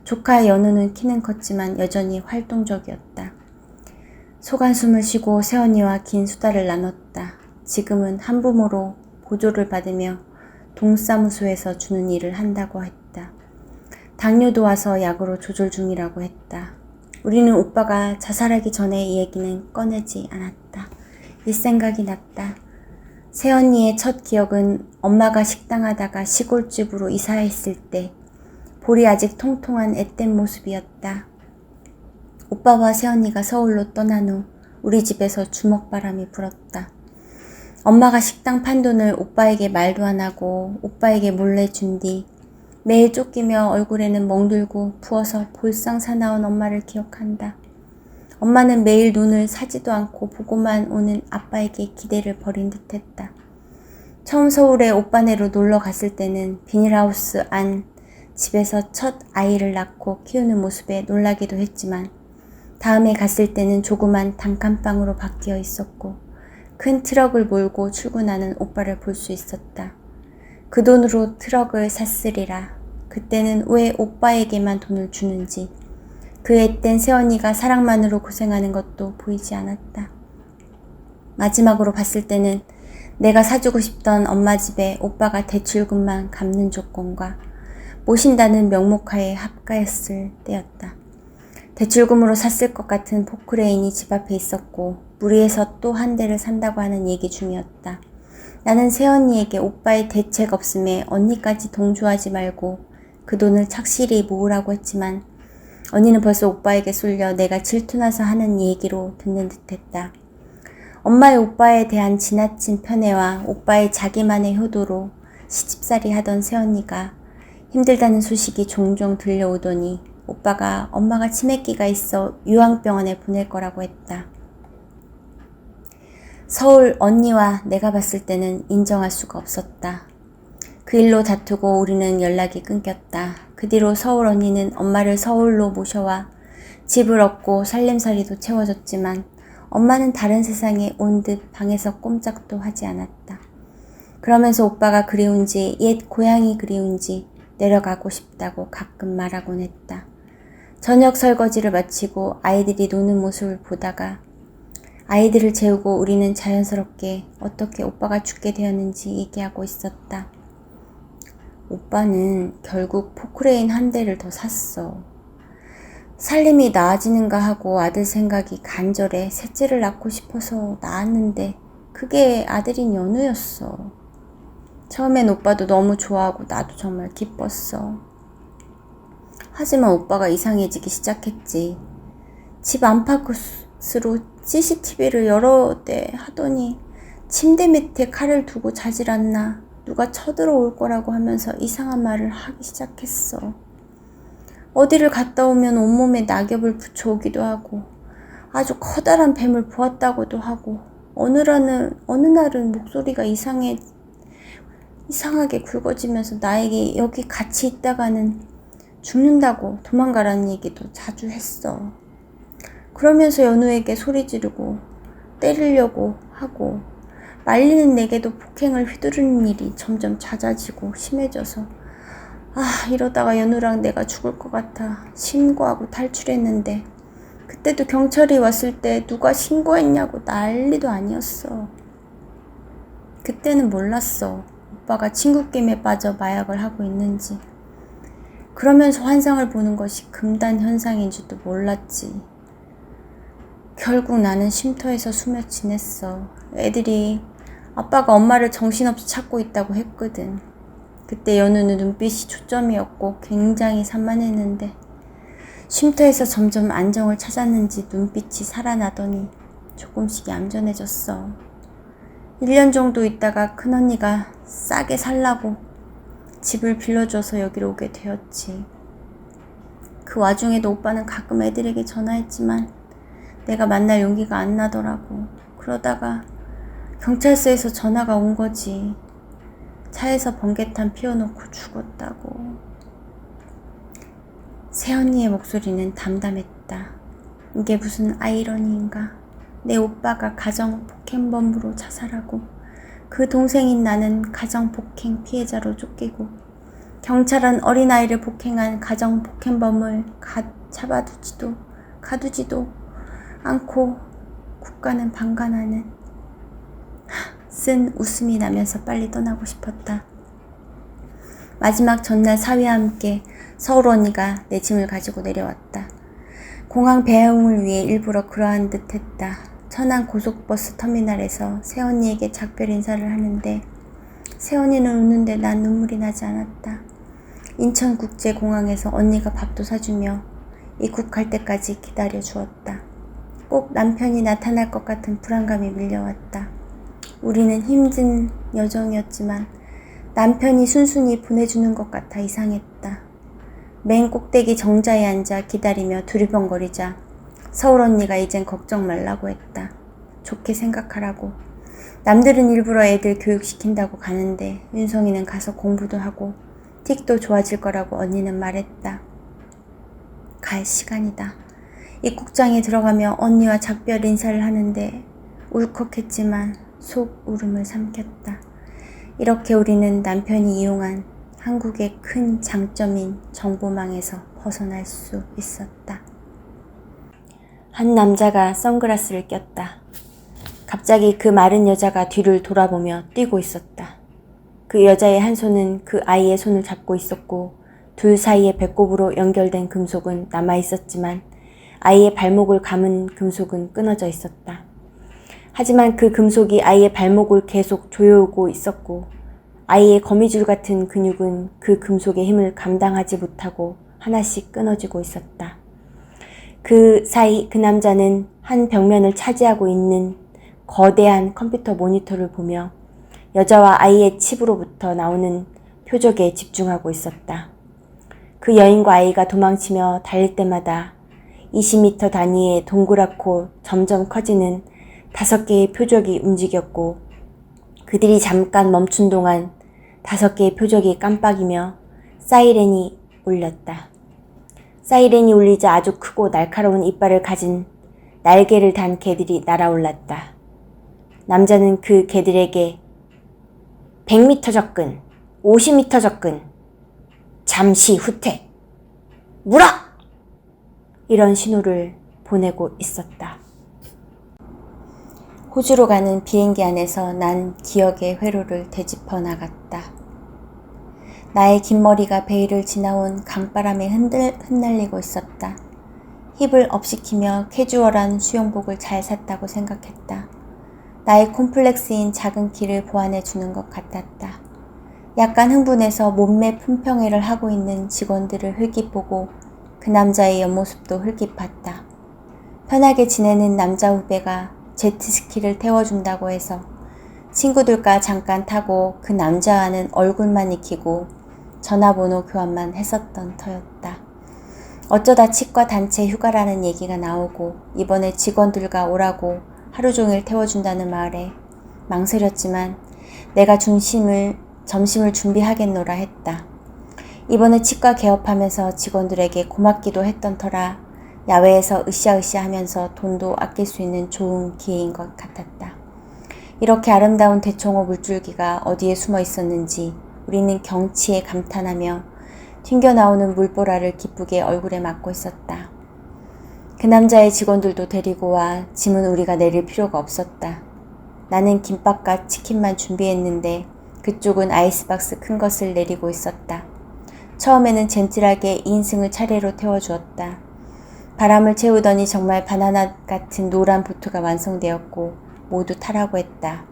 조카 연우는 키는 컸지만 여전히 활동적이었다. 소간숨을 쉬고 새언니와 긴 수다를 나눴다. 지금은 한부모로 보조를 받으며 동사무소에서 주는 일을 한다고 했다. 당뇨도 와서 약으로 조절 중이라고 했다. 우리는 오빠가 자살하기 전에 이 얘기는 꺼내지 않았다. 이 생각이 났다. 새언니의 첫 기억은 엄마가 식당하다가 시골집으로 이사했을 때 볼이 아직 통통한 앳된 모습이었다. 오빠와 새언니가 서울로 떠난 후 우리 집에서 주먹바람이 불었다. 엄마가 식당 판돈을 오빠에게 말도 안 하고 오빠에게 몰래 준 뒤 매일 쫓기며 얼굴에는 멍들고 부어서 볼상 사나운 엄마를 기억한다. 엄마는 매일 눈을 사지도 않고 보고만 오는 아빠에게 기대를 버린 듯했다. 처음 서울에 오빠네로 놀러 갔을 때는 비닐하우스 안 집에서 첫 아이를 낳고 키우는 모습에 놀라기도 했지만 다음에 갔을 때는 조그만 단칸방으로 바뀌어 있었고 큰 트럭을 몰고 출근하는 오빠를 볼 수 있었다. 그 돈으로 트럭을 샀으리라. 그때는 왜 오빠에게만 돈을 주는지 그 앳된 새언니가 사랑만으로 고생하는 것도 보이지 않았다. 마지막으로 봤을 때는 내가 사주고 싶던 엄마 집에 오빠가 대출금만 갚는 조건과 모신다는 명목하에 합가했을 때였다. 대출금으로 샀을 것 같은 포크레인이 집 앞에 있었고 무리해서 또 한 대를 산다고 하는 얘기 중이었다. 나는 새언니에게 오빠의 대책 없음에 언니까지 동조하지 말고 그 돈을 착실히 모으라고 했지만 언니는 벌써 오빠에게 쏠려 내가 질투나서 하는 얘기로 듣는 듯했다. 엄마의 오빠에 대한 지나친 편애와 오빠의 자기만의 효도로 시집살이 하던 새언니가 힘들다는 소식이 종종 들려오더니 오빠가 엄마가 치매기가 있어 요양병원에 보낼 거라고 했다. 서울 언니와 내가 봤을 때는 인정할 수가 없었다. 그 일로 다투고 우리는 연락이 끊겼다. 그 뒤로 서울 언니는 엄마를 서울로 모셔와 집을 얻고 살림살이도 채워줬지만 엄마는 다른 세상에 온 듯 방에서 꼼짝도 하지 않았다. 그러면서 오빠가 그리운지 옛 고향이 그리운지 내려가고 싶다고 가끔 말하곤 했다. 저녁 설거지를 마치고 아이들이 노는 모습을 보다가 아이들을 재우고 우리는 자연스럽게 어떻게 오빠가 죽게 되었는지 얘기하고 있었다. 오빠는 결국 포크레인 한 대를 더 샀어. 살림이 나아지는가 하고 아들 생각이 간절해 셋째를 낳고 싶어서 낳았는데 그게 아들인 연우였어. 처음엔 오빠도 너무 좋아하고 나도 정말 기뻤어. 하지만 오빠가 이상해지기 시작했지. 집 안팎으로 CCTV를 여러 대 하더니 침대 밑에 칼을 두고 자질 않나 누가 쳐들어올 거라고 하면서 이상한 말을 하기 시작했어. 어디를 갔다 오면 온몸에 낙엽을 붙여오기도 하고 아주 커다란 뱀을 보았다고도 하고 어느 날은 목소리가 이상하게 굵어지면서 나에게 여기 같이 있다가는 죽는다고 도망가라는 얘기도 자주 했어. 그러면서 연우에게 소리 지르고 때리려고 하고 말리는 내게도 폭행을 휘두르는 일이 점점 잦아지고 심해져서 이러다가 연우랑 내가 죽을 것 같아 신고하고 탈출했는데 그때도 경찰이 왔을 때 누가 신고했냐고 난리도 아니었어. 그때는 몰랐어. 오빠가 친구 게임에 빠져 마약을 하고 있는지. 그러면서 환상을 보는 것이 금단 현상인 줄도 몰랐지. 결국 나는 쉼터에서 숨어 지냈어. 애들이 아빠가 엄마를 정신없이 찾고 있다고 했거든. 그때 연우는 눈빛이 초점이었고 굉장히 산만했는데 쉼터에서 점점 안정을 찾았는지 눈빛이 살아나더니 조금씩 얌전해졌어. 1년 정도 있다가 큰언니가 싸게 살라고 집을 빌려줘서 여기로 오게 되었지. 그 와중에도 오빠는 가끔 애들에게 전화했지만 내가 만날 용기가 안 나더라고. 그러다가 경찰서에서 전화가 온 거지. 차에서 번개탄 피워놓고 죽었다고. 새언니의 목소리는 담담했다. 이게 무슨 아이러니인가. 내 오빠가 가정폭행범으로 자살하고 그 동생인 나는 가정폭행 피해자로 쫓기고 경찰은 어린아이를 폭행한 가정폭행범을 잡아두지도 가두지도 않고 국가는 방관하는. 쓴 웃음이 나면서 빨리 떠나고 싶었다. 마지막 전날 사위와 함께 서울 언니가 내 짐을 가지고 내려왔다. 공항 배웅을 위해 일부러 그러한 듯 했다. 천안 고속버스 터미널에서 새언니에게 작별 인사를 하는데 새언니는 웃는데 난 눈물이 나지 않았다. 인천국제공항에서 언니가 밥도 사주며 입국할 때까지 기다려 주었다. 꼭 남편이 나타날 것 같은 불안감이 밀려왔다. 우리는 힘든 여정이었지만 남편이 순순히 보내주는 것 같아 이상했다. 맨 꼭대기 정자에 앉아 기다리며 두리번거리자 서울 언니가 이젠 걱정 말라고 했다. 좋게 생각하라고. 남들은 일부러 애들 교육시킨다고 가는데 윤성이는 가서 공부도 하고 틱도 좋아질 거라고 언니는 말했다. 갈 시간이다. 입국장에 들어가며 언니와 작별 인사를 하는데 울컥했지만 속 울음을 삼켰다. 이렇게 우리는 남편이 이용한 한국의 큰 장점인 정보망에서 벗어날 수 있었다. 한 남자가 선글라스를 꼈다. 갑자기 그 마른 여자가 뒤를 돌아보며 뛰고 있었다. 그 여자의 한 손은 그 아이의 손을 잡고 있었고 둘 사이에 배꼽으로 연결된 금속은 남아있었지만 아이의 발목을 감은 금속은 끊어져 있었다. 하지만 그 금속이 아이의 발목을 계속 조여오고 있었고 아이의 거미줄 같은 근육은 그 금속의 힘을 감당하지 못하고 하나씩 끊어지고 있었다. 그 사이 그 남자는 한 벽면을 차지하고 있는 거대한 컴퓨터 모니터를 보며 여자와 아이의 칩으로부터 나오는 표적에 집중하고 있었다. 그 여인과 아이가 도망치며 달릴 때마다 20m 단위의 동그랗고 점점 커지는 5개의 표적이 움직였고 그들이 잠깐 멈춘 동안 5개의 표적이 깜빡이며 사이렌이 울렸다. 사이렌이 울리자 아주 크고 날카로운 이빨을 가진 날개를 단 개들이 날아올랐다. 남자는 그 개들에게 100m 접근, 50m 접근, 잠시 후퇴, 물어! 이런 신호를 보내고 있었다. 호주로 가는 비행기 안에서 난 기억의 회로를 되짚어 나갔다. 나의 긴 머리가 베일을 지나온 강바람에 흩날리고 있었다. 힙을 업시키며 캐주얼한 수영복을 잘 샀다고 생각했다. 나의 콤플렉스인 작은 키를 보완해 주는 것 같았다. 약간 흥분해서 몸매 품평회를 하고 있는 직원들을 흘낏보고 그 남자의 옆모습도 흘낏봤다. 편하게 지내는 남자 후배가 제트스키를 태워준다고 해서 친구들과 잠깐 타고 그 남자와는 얼굴만 익히고 전화번호 교환만 했었던 터였다. 어쩌다 치과 단체 휴가라는 얘기가 나오고 이번에 직원들과 오라고 하루 종일 태워준다는 말에 망설였지만 내가 점심을 준비하겠노라 했다. 이번에 치과 개업하면서 직원들에게 고맙기도 했던 터라 야외에서 으쌰으쌰 하면서 돈도 아낄 수 있는 좋은 기회인 것 같았다. 이렇게 아름다운 대청호 물줄기가 어디에 숨어 있었는지 우리는 경치에 감탄하며 튕겨나오는 물보라를 기쁘게 얼굴에 맞고 있었다. 그 남자의 직원들도 데리고 와 짐은 우리가 내릴 필요가 없었다. 나는 김밥과 치킨만 준비했는데 그쪽은 아이스박스 큰 것을 내리고 있었다. 처음에는 젠틀하게 2인승을 차례로 태워주었다. 바람을 채우더니 정말 바나나 같은 노란 보트가 완성되었고 모두 타라고 했다.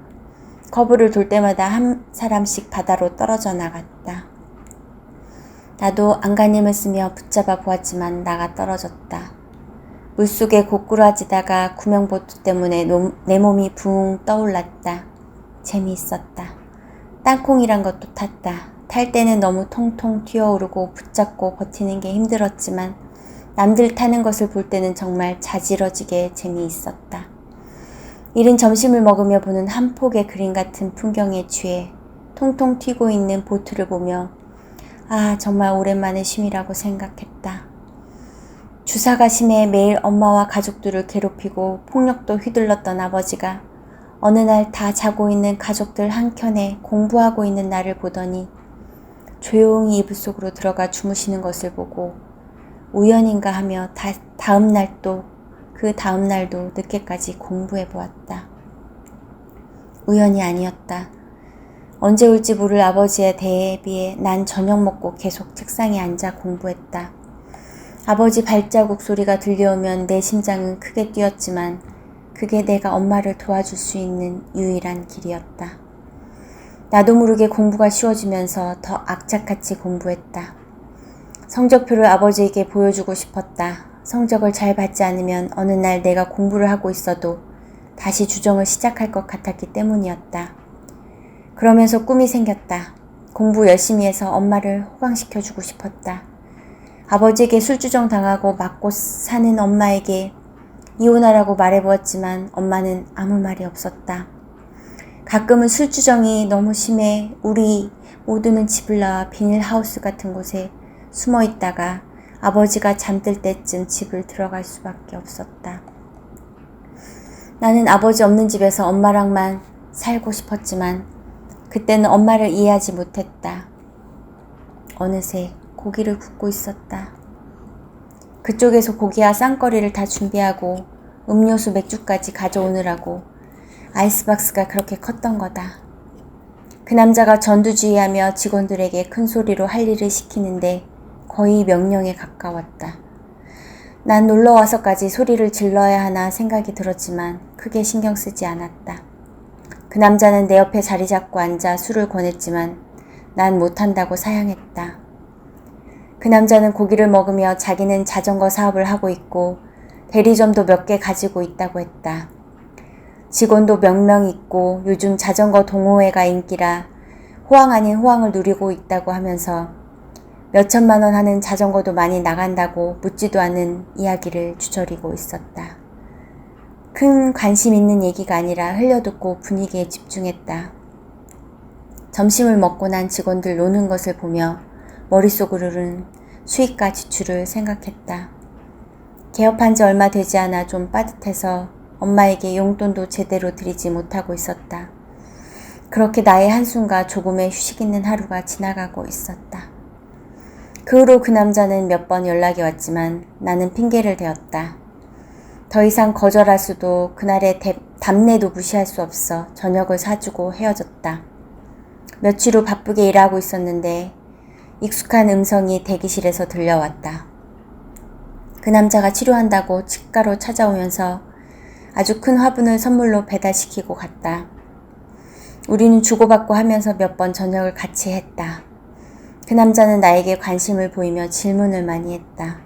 커브를 돌 때마다 한 사람씩 바다로 떨어져 나갔다. 나도 안간힘을 쓰며 붙잡아 보았지만 나가 떨어졌다. 물속에 고꾸라지다가 구명보트 때문에 내 몸이 붕 떠올랐다. 재미있었다. 땅콩이란 것도 탔다. 탈 때는 너무 통통 튀어오르고 붙잡고 버티는 게 힘들었지만 남들 타는 것을 볼 때는 정말 자지러지게 재미있었다. 이른 점심을 먹으며 보는 한 폭의 그림 같은 풍경에 취해 통통 튀고 있는 보트를 보며 아, 정말 오랜만의 쉼이라고 생각했다. 주사가 심해 매일 엄마와 가족들을 괴롭히고 폭력도 휘둘렀던 아버지가 어느 날 다 자고 있는 가족들 한켠에 공부하고 있는 나를 보더니 조용히 이불 속으로 들어가 주무시는 것을 보고 우연인가 하며 다음 날도 그 다음 날도 늦게까지 공부해 보았다. 우연이 아니었다. 언제 올지 모를 아버지에 대비해 난 저녁 먹고 계속 책상에 앉아 공부했다. 아버지 발자국 소리가 들려오면 내 심장은 크게 뛰었지만 그게 내가 엄마를 도와줄 수 있는 유일한 길이었다. 나도 모르게 공부가 쉬워지면서 더 악착같이 공부했다. 성적표를 아버지에게 보여주고 싶었다. 성적을 잘 받지 않으면 어느 날 내가 공부를 하고 있어도 다시 주정을 시작할 것 같았기 때문이었다. 그러면서 꿈이 생겼다. 공부 열심히 해서 엄마를 호강시켜주고 싶었다. 아버지에게 술주정 당하고 맞고 사는 엄마에게 이혼하라고 말해보았지만 엄마는 아무 말이 없었다. 가끔은 술주정이 너무 심해 우리 모두는 집을 나와 비닐하우스 같은 곳에 숨어 있다가 아버지가 잠들 때쯤 집을 들어갈 수밖에 없었다. 나는 아버지 없는 집에서 엄마랑만 살고 싶었지만 그때는 엄마를 이해하지 못했다. 어느새 고기를 굽고 있었다. 그쪽에서 고기와 쌍거리를 다 준비하고 음료수 맥주까지 가져오느라고 아이스박스가 그렇게 컸던 거다. 그 남자가 전두주의하며 직원들에게 큰 소리로 할 일을 시키는데 거의 명령에 가까웠다. 난 놀러와서까지 소리를 질러야 하나 생각이 들었지만 크게 신경 쓰지 않았다. 그 남자는 내 옆에 자리 잡고 앉아 술을 권했지만 난 못한다고 사양했다. 그 남자는 고기를 먹으며 자기는 자전거 사업을 하고 있고 대리점도 몇 개 가지고 있다고 했다. 직원도 몇 명 있고 요즘 자전거 동호회가 인기라 호황 아닌 호황을 누리고 있다고 하면서 몇 천만 원 하는 자전거도 많이 나간다고 묻지도 않은 이야기를 주저리고 있었다. 큰 관심 있는 얘기가 아니라 흘려듣고 분위기에 집중했다. 점심을 먹고 난 직원들 노는 것을 보며 머릿속으로는 수익과 지출을 생각했다. 개업한 지 얼마 되지 않아 좀 빠듯해서 엄마에게 용돈도 제대로 드리지 못하고 있었다. 그렇게 나의 한숨과 조금의 휴식 있는 하루가 지나가고 있었다. 그 후로 그 남자는 몇 번 연락이 왔지만 나는 핑계를 대었다. 더 이상 거절할 수도 그날의 답례도 무시할 수 없어 저녁을 사주고 헤어졌다. 며칠 후 바쁘게 일하고 있었는데 익숙한 음성이 대기실에서 들려왔다. 그 남자가 치료한다고 치과로 찾아오면서 아주 큰 화분을 선물로 배달시키고 갔다. 우리는 주고받고 하면서 몇 번 저녁을 같이 했다. 그 남자는 나에게 관심을 보이며 질문을 많이 했다.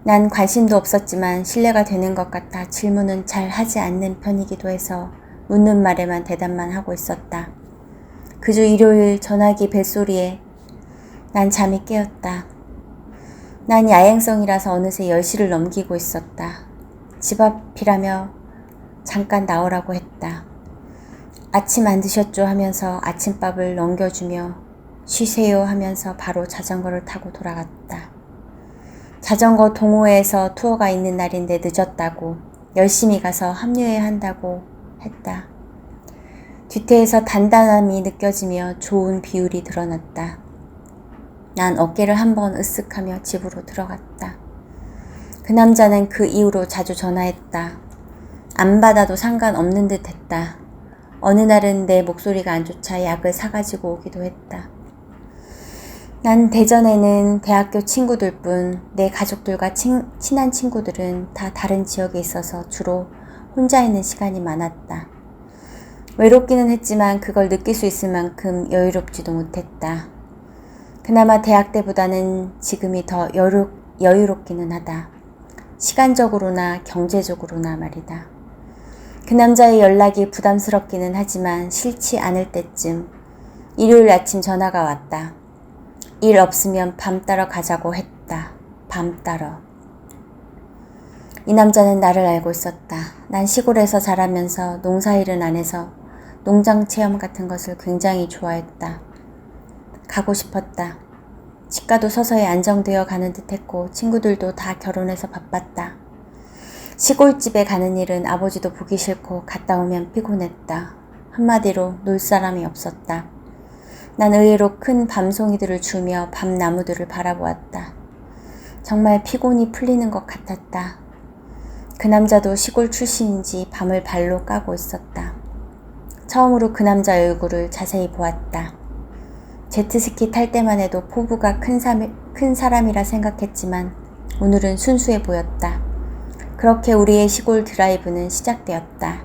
난 관심도 없었지만 신뢰가 되는 것 같아 질문은 잘 하지 않는 편이기도 해서 묻는 말에만 대답만 하고 있었다. 그주 일요일 전화기 벨소리에 난 잠이 깨었다. 난 야행성이라서 어느새 10시를 넘기고 있었다. 집 앞이라며 잠깐 나오라고 했다. 아침 안 드셨죠 하면서 아침밥을 넘겨주며 쉬세요 하면서 바로 자전거를 타고 돌아갔다. 자전거 동호회에서 투어가 있는 날인데 늦었다고 열심히 가서 합류해야 한다고 했다. 뒤태에서 단단함이 느껴지며 좋은 비율이 드러났다. 난 어깨를 한번 으쓱하며 집으로 들어갔다. 그 남자는 그 이후로 자주 전화했다. 안 받아도 상관없는 듯 했다. 어느 날은 내 목소리가 안 좋자 약을 사가지고 오기도 했다. 난 대전에는 대학교 친구들뿐 내 가족들과 친한 친구들은 다 다른 지역에 있어서 주로 혼자 있는 시간이 많았다. 외롭기는 했지만 그걸 느낄 수 있을 만큼 여유롭지도 못했다. 그나마 대학 때보다는 지금이 더 여유롭기는 하다. 시간적으로나 경제적으로나 말이다. 그 남자의 연락이 부담스럽기는 하지만 싫지 않을 때쯤 일요일 아침 전화가 왔다. 일 없으면 밤 따러 가자고 했다. 밤 따러. 이 남자는 나를 알고 있었다. 난 시골에서 자라면서 농사일은 안 해서 농장 체험 같은 것을 굉장히 좋아했다. 가고 싶었다. 치과도 서서히 안정되어 가는 듯했고 친구들도 다 결혼해서 바빴다. 시골집에 가는 일은 아버지도 보기 싫고 갔다 오면 피곤했다. 한마디로 놀 사람이 없었다. 난 의외로 큰 밤송이들을 주며 밤나무들을 바라보았다. 정말 피곤이 풀리는 것 같았다. 그 남자도 시골 출신인지 밤을 발로 까고 있었다. 처음으로 그 남자 얼굴을 자세히 보았다. 제트스키 탈 때만 해도 포부가 큰 사람이라 생각했지만 오늘은 순수해 보였다. 그렇게 우리의 시골 드라이브는 시작되었다.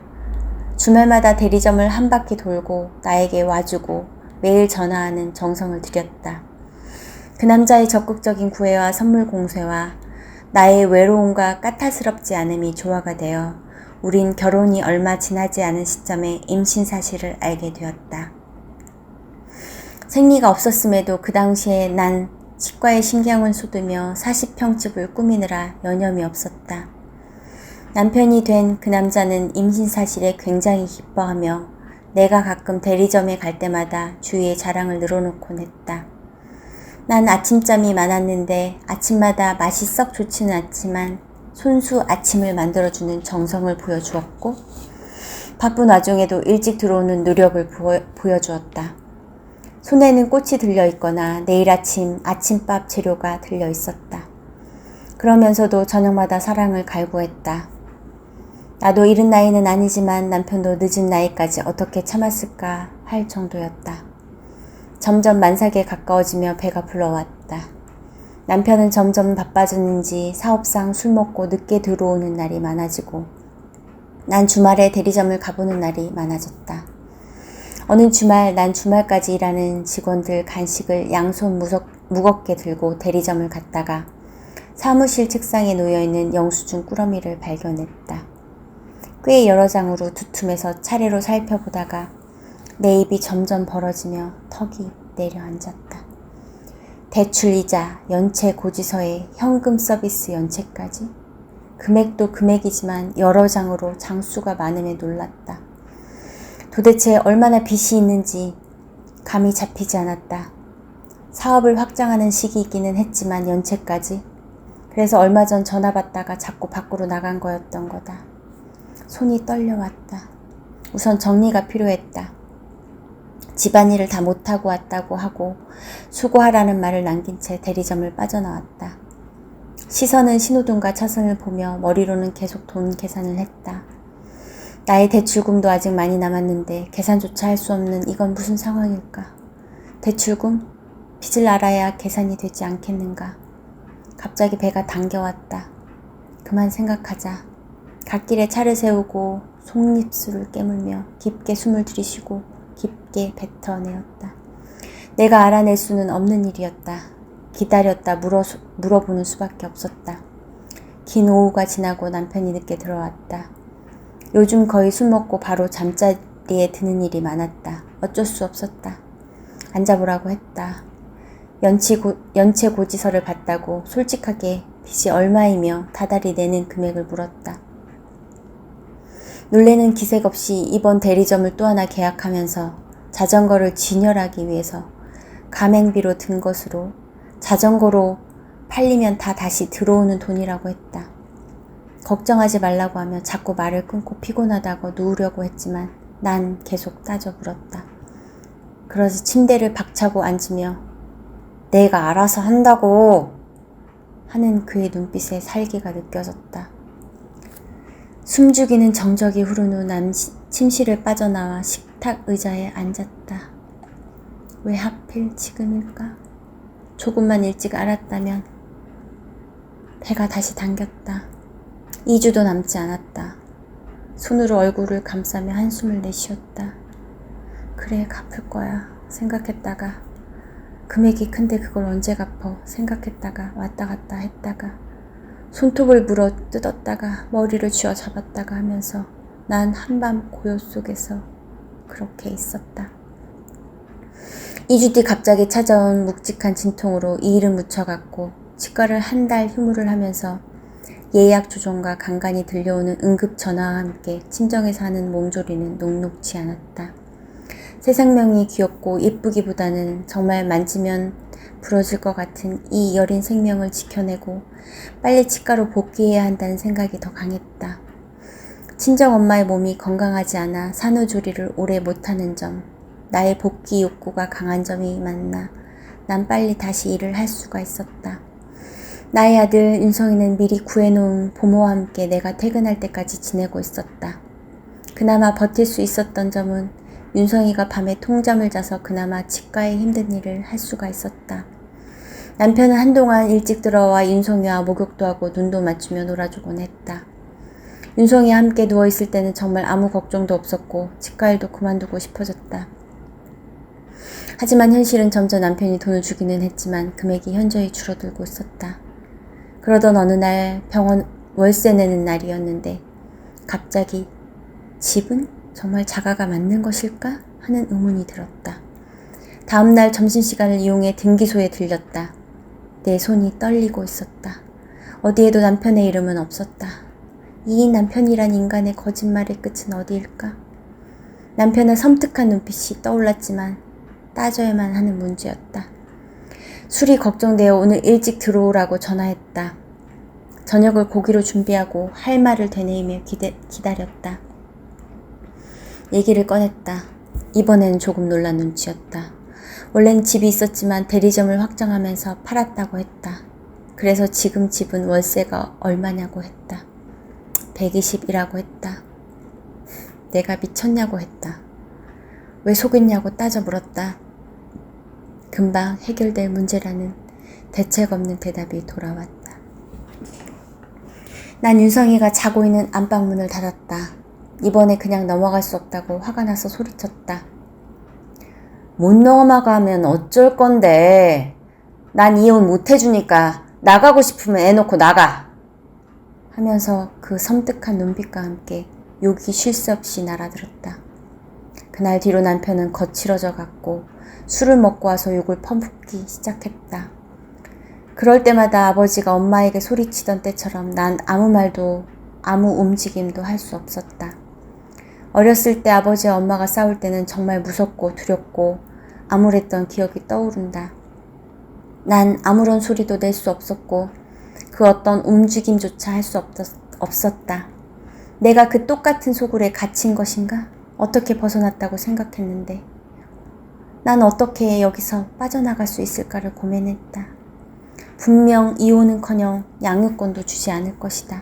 주말마다 대리점을 한 바퀴 돌고 나에게 와주고 매일 전화하는 정성을 들였다. 그 남자의 적극적인 구애와 선물 공세와 나의 외로움과 까탈스럽지 않음이 조화가 되어 우린 결혼이 얼마 지나지 않은 시점에 임신 사실을 알게 되었다. 생리가 없었음에도 그 당시에 난 치과에 신경을 쏟으며 40평집을 꾸미느라 여념이 없었다. 남편이 된 그 남자는 임신 사실에 굉장히 기뻐하며 내가 가끔 대리점에 갈 때마다 주위에 자랑을 늘어놓곤 했다. 난 아침잠이 많았는데 아침마다 맛이 썩 좋지는 않지만 손수 아침을 만들어주는 정성을 보여주었고 바쁜 와중에도 일찍 들어오는 노력을 보여주었다. 손에는 꽃이 들려있거나 내일 아침 아침밥 재료가 들려있었다. 그러면서도 저녁마다 사랑을 갈구했다. 나도 이른 나이는 아니지만 남편도 늦은 나이까지 어떻게 참았을까 할 정도였다. 점점 만삭에 가까워지며 배가 불러왔다. 남편은 점점 바빠졌는지 사업상 술 먹고 늦게 들어오는 날이 많아지고 난 주말에 대리점을 가보는 날이 많아졌다. 어느 주말 난 주말까지 일하는 직원들 간식을 양손 무겁게 들고 대리점을 갔다가 사무실 책상에 놓여있는 영수증 꾸러미를 발견했다. 꽤 여러 장으로 두툼해서 차례로 살펴보다가 내 입이 점점 벌어지며 턱이 내려앉았다. 대출이자 연체 고지서에 현금 서비스 연체까지 금액도 금액이지만 여러 장으로 장수가 많음에 놀랐다. 도대체 얼마나 빚이 있는지 감이 잡히지 않았다. 사업을 확장하는 시기이기는 했지만 연체까지. 그래서 얼마 전 전화 받다가 자꾸 밖으로 나간 거였던 거다. 손이 떨려왔다. 우선 정리가 필요했다. 집안일을 다 못하고 왔다고 하고 수고하라는 말을 남긴 채 대리점을 빠져나왔다. 시선은 신호등과 차선을 보며 머리로는 계속 돈 계산을 했다. 나의 대출금도 아직 많이 남았는데 계산조차 할 수 없는 이건 무슨 상황일까? 대출금? 빚을 알아야 계산이 되지 않겠는가? 갑자기 배가 당겨왔다. 그만 생각하자. 갓길에 차를 세우고 속립술을 깨물며 깊게 숨을 들이쉬고 깊게 뱉어내었다. 내가 알아낼 수는 없는 일이었다. 기다렸다 물어보는 수밖에 없었다. 긴 오후가 지나고 남편이 늦게 들어왔다. 요즘 거의 술 먹고 바로 잠자리에 드는 일이 많았다. 어쩔 수 없었다. 앉아보라고 했다. 연체 고지서를 봤다고 솔직하게 빚이 얼마이며 다달이 내는 금액을 물었다. 놀래는 기색 없이 이번 대리점을 또 하나 계약하면서 자전거를 진열하기 위해서 가맹비로 든 것으로 자전거로 팔리면 다 다시 들어오는 돈이라고 했다. 걱정하지 말라고 하며 자꾸 말을 끊고 피곤하다고 누우려고 했지만 난 계속 따져 물었다. 그러지 침대를 박차고 앉으며 내가 알아서 한다고 하는 그의 눈빛에 살기가 느껴졌다. 숨죽이는 정적이 흐른 후 난 침실을 빠져나와 식탁 의자에 앉았다. 왜 하필 지금일까? 조금만 일찍 알았다면. 배가 다시 당겼다. 2주도 남지 않았다. 손으로 얼굴을 감싸며 한숨을 내쉬었다. 그래, 갚을 거야 생각했다가 금액이 큰데 그걸 언제 갚어 생각했다가 왔다 갔다 했다가 손톱을 물어 뜯었다가 머리를 쥐어 잡았다가 하면서 난 한밤 고요 속에서 그렇게 있었다. 2주 뒤 갑자기 찾아온 묵직한 진통으로 이 일을 묻혀갔고 치과를 한 달 휴무를 하면서 예약 조정과 간간히 들려오는 응급 전화와 함께 친정에서 하는 몸조리는 녹록지 않았다. 새 생명이 귀엽고 예쁘기보다는 정말 만지면 부러질 것 같은 이 여린 생명을 지켜내고 빨리 치과로 복귀해야 한다는 생각이 더 강했다. 친정엄마의 몸이 건강하지 않아 산후조리를 오래 못하는 점, 나의 복귀 욕구가 강한 점이 맞나 난 빨리 다시 일을 할 수가 있었다. 나의 아들 윤성이는 미리 구해놓은 부모와 함께 내가 퇴근할 때까지 지내고 있었다. 그나마 버틸 수 있었던 점은 윤성이가 밤에 통잠을 자서 그나마 치과의 힘든 일을 할 수가 있었다. 남편은 한동안 일찍 들어와 윤성이와 목욕도 하고 눈도 맞추며 놀아주곤 했다. 윤성이와 함께 누워있을 때는 정말 아무 걱정도 없었고 치과 일도 그만두고 싶어졌다. 하지만 현실은 점점 남편이 돈을 주기는 했지만 금액이 현저히 줄어들고 있었다. 그러던 어느 날 병원 월세 내는 날이었는데 갑자기 집은 정말 자가가 맞는 것일까 하는 의문이 들었다. 다음날 점심시간을 이용해 등기소에 들렸다. 내 손이 떨리고 있었다. 어디에도 남편의 이름은 없었다. 이 남편이란 인간의 거짓말의 끝은 어디일까? 남편의 섬뜩한 눈빛이 떠올랐지만 따져야만 하는 문제였다. 술이 걱정되어 오늘 일찍 들어오라고 전화했다. 저녁을 고기로 준비하고 할 말을 되뇌이며 기다렸다. 얘기를 꺼냈다. 이번에는 조금 놀란 눈치였다. 원래는 집이 있었지만 대리점을 확장하면서 팔았다고 했다. 그래서 지금 집은 월세가 얼마냐고 했다. 120이라고 했다. 내가 미쳤냐고 했다. 왜 속였냐고 따져 물었다. 금방 해결될 문제라는 대책 없는 대답이 돌아왔다. 난 윤성이가 자고 있는 안방문을 닫았다. 이번에 그냥 넘어갈 수 없다고 화가 나서 소리쳤다. 못 넘어가면 어쩔 건데. 난 이혼 못 해주니까 나가고 싶으면 애 놓고 나가. 하면서 그 섬뜩한 눈빛과 함께 욕이 쉴 새 없이 날아들었다. 그날 뒤로 남편은 거칠어져 갔고 술을 먹고 와서 욕을 퍼붓기 시작했다. 그럴 때마다 아버지가 엄마에게 소리치던 때처럼 난 아무 말도 아무 움직임도 할 수 없었다. 어렸을 때 아버지와 엄마가 싸울 때는 정말 무섭고 두렵고 암울했던 기억이 떠오른다. 난 아무런 소리도 낼 수 없었고 그 어떤 움직임조차 할 수 없었다. 내가 그 똑같은 소굴에 갇힌 것인가? 어떻게 벗어났다고 생각했는데 난 어떻게 여기서 빠져나갈 수 있을까를 고민했다. 분명 이혼은커녕 양육권도 주지 않을 것이다.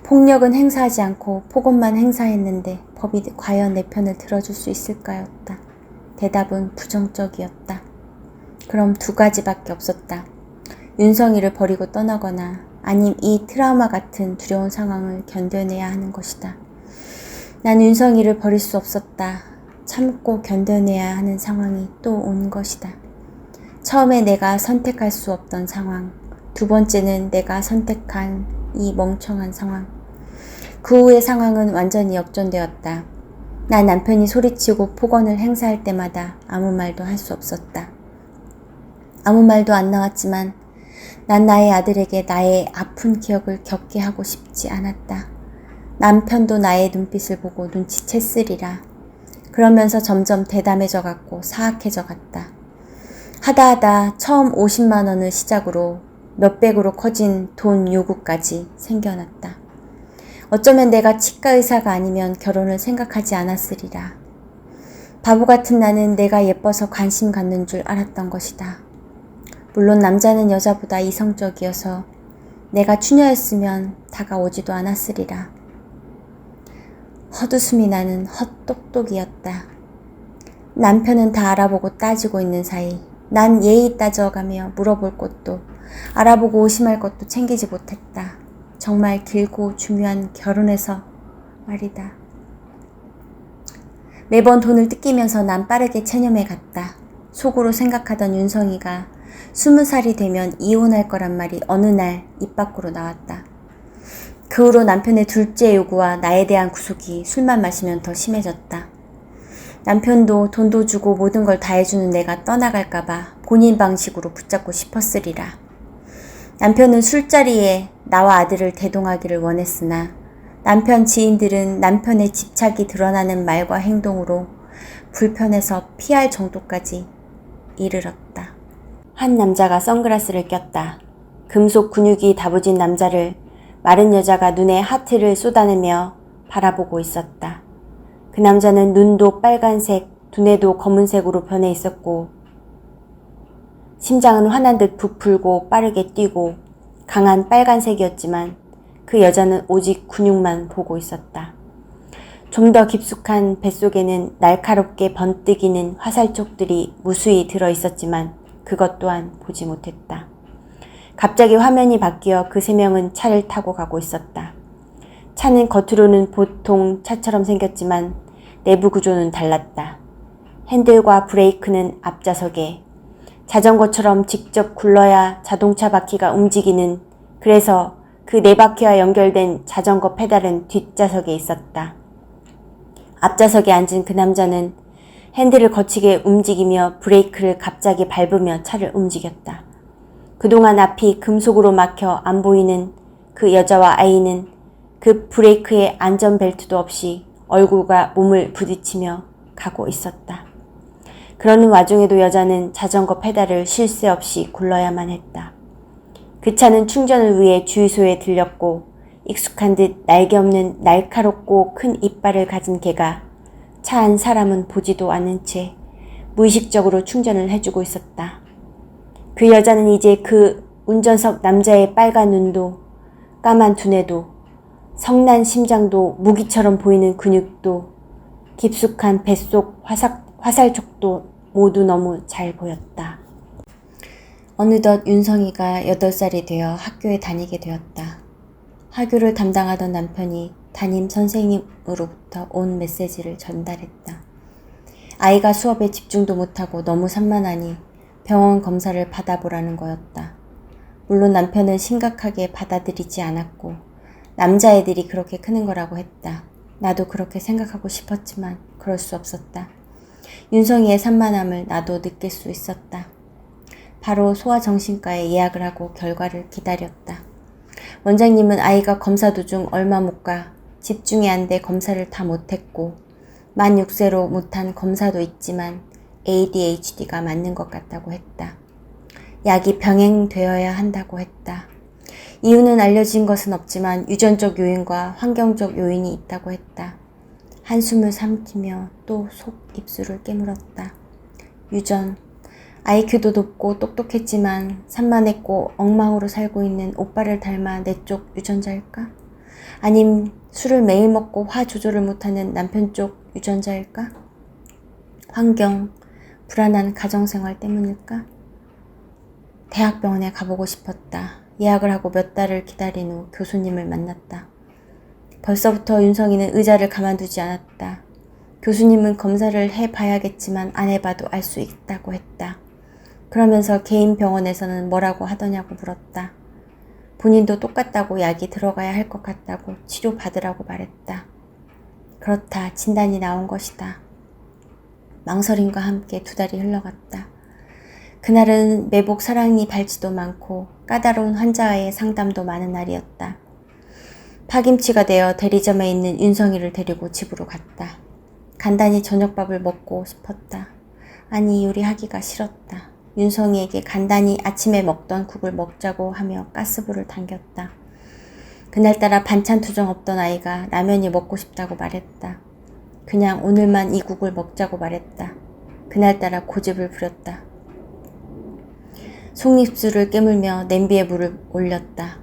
폭력은 행사하지 않고 폭언만 행사했는데 법이 과연 내 편을 들어줄 수 있을까였다. 대답은 부정적이었다. 그럼 두 가지밖에 없었다. 윤성이를 버리고 떠나거나 아님 이 트라우마 같은 두려운 상황을 견뎌내야 하는 것이다. 난 윤성이를 버릴 수 없었다. 참고 견뎌내야 하는 상황이 또 온 것이다. 처음에 내가 선택할 수 없던 상황, 두 번째는 내가 선택한 이 멍청한 상황. 그 후의 상황은 완전히 역전되었다. 난 남편이 소리치고 폭언을 행사할 때마다 아무 말도 할 수 없었다. 아무 말도 안 나왔지만 난 나의 아들에게 나의 아픈 기억을 겪게 하고 싶지 않았다. 남편도 나의 눈빛을 보고 눈치챘으리라. 그러면서 점점 대담해져 갔고 사악해져 갔다. 하다하다 처음 50만 원을 시작으로 몇백으로 커진 돈 요구까지 생겨났다. 어쩌면 내가 치과 의사가 아니면 결혼을 생각하지 않았으리라. 바보 같은 나는 내가 예뻐서 관심 갖는 줄 알았던 것이다. 물론 남자는 여자보다 이성적이어서 내가 추녀였으면 다가오지도 않았으리라. 헛웃음이 나는 헛똑똑이었다. 남편은 다 알아보고 따지고 있는 사이 난 예의 따져가며 물어볼 것도 알아보고 의심할 것도 챙기지 못했다. 정말 길고 중요한 결혼에서 말이다. 매번 돈을 뜯기면서 난 빠르게 체념해 갔다. 속으로 생각하던 윤성이가 20살이 되면 이혼할 거란 말이 어느 날 입 밖으로 나왔다. 그 후로 남편의 둘째 요구와 나에 대한 구속이 술만 마시면 더 심해졌다. 남편도 돈도 주고 모든 걸 다 해주는 내가 떠나갈까봐 본인 방식으로 붙잡고 싶었으리라. 남편은 술자리에 나와 아들을 대동하기를 원했으나 남편 지인들은 남편의 집착이 드러나는 말과 행동으로 불편해서 피할 정도까지 이르렀다. 한 남자가 선글라스를 꼈다. 금속 근육이 다부진 남자를 마른 여자가 눈에 하트를 쏟아내며 바라보고 있었다. 그 남자는 눈도 빨간색, 두뇌도 검은색으로 변해 있었고 심장은 화난 듯 부풀고 빠르게 뛰고 강한 빨간색이었지만 그 여자는 오직 근육만 보고 있었다. 좀 더 깊숙한 뱃속에는 날카롭게 번뜩이는 화살촉들이 무수히 들어있었지만 그것 또한 보지 못했다. 갑자기 화면이 바뀌어 그 세 명은 차를 타고 가고 있었다. 차는 겉으로는 보통 차처럼 생겼지만 내부 구조는 달랐다. 핸들과 브레이크는 앞좌석에, 자전거처럼 직접 굴러야 자동차 바퀴가 움직이는, 그래서 그 네 바퀴와 연결된 자전거 페달은 뒷좌석에 있었다. 앞좌석에 앉은 그 남자는 핸들을 거치게 움직이며 브레이크를 갑자기 밟으며 차를 움직였다. 그동안 앞이 금속으로 막혀 안 보이는 그 여자와 아이는 그 브레이크에 안전벨트도 없이 얼굴과 몸을 부딪히며 가고 있었다. 그러는 와중에도 여자는 자전거 페달을 쉴 새 없이 굴러야만 했다. 그 차는 충전을 위해 주유소에 들렸고 익숙한 듯 날개 없는 날카롭고 큰 이빨을 가진 개가 차 안 사람은 보지도 않은 채 무의식적으로 충전을 해주고 있었다. 그 여자는 이제 그 운전석 남자의 빨간 눈도 까만 두뇌도 성난 심장도 무기처럼 보이는 근육도 깊숙한 뱃속 화살촉도 모두 너무 잘 보였다. 어느덧 윤성이가 8살이 되어 학교에 다니게 되었다. 학교를 담당하던 남편이 담임 선생님으로부터 온 메시지를 전달했다. 아이가 수업에 집중도 못하고 너무 산만하니 병원 검사를 받아보라는 거였다. 물론 남편은 심각하게 받아들이지 않았고 남자애들이 그렇게 크는 거라고 했다. 나도 그렇게 생각하고 싶었지만 그럴 수 없었다. 윤성이의 산만함을 나도 느낄 수 있었다. 바로 소아정신과에 예약을 하고 결과를 기다렸다. 원장님은 아이가 검사 도중 얼마 못 가 집중이 안 돼 검사를 다 못했고 만 6세로 못한 검사도 있지만 ADHD가 맞는 것 같다고 했다. 약이 병행되어야 한다고 했다. 이유는 알려진 것은 없지만 유전적 요인과 환경적 요인이 있다고 했다. 한숨을 삼키며 또 속 입술을 깨물었다. 유전. IQ도 높고 똑똑했지만 산만했고 엉망으로 살고 있는 오빠를 닮아 내 쪽 유전자일까? 아님 술을 매일 먹고 화 조절을 못하는 남편 쪽 유전자일까? 환경, 불안한 가정생활 때문일까? 대학병원에 가보고 싶었다. 예약을 하고 몇 달을 기다린 후 교수님을 만났다. 벌써부터 윤성이는 의자를 가만두지 않았다. 교수님은 검사를 해봐야겠지만 안 해봐도 알 수 있다고 했다. 그러면서 개인 병원에서는 뭐라고 하더냐고 물었다. 본인도 똑같다고 약이 들어가야 할 것 같다고 치료받으라고 말했다. 그렇다. 진단이 나온 것이다. 망설임과 함께 2달이 흘러갔다. 그날은 매복 사랑니 발치도 많고 까다로운 환자와의 상담도 많은 날이었다. 파김치가 되어 대리점에 있는 윤성이를 데리고 집으로 갔다. 간단히 저녁밥을 먹고 싶었다. 아니 요리하기가 싫었다. 윤성이에게 간단히 아침에 먹던 국을 먹자고 하며 가스불을 당겼다. 그날따라 반찬 투정 없던 아이가 라면이 먹고 싶다고 말했다. 그냥 오늘만 이 국을 먹자고 말했다. 그날따라 고집을 부렸다. 속입술을 깨물며 냄비에 물을 올렸다.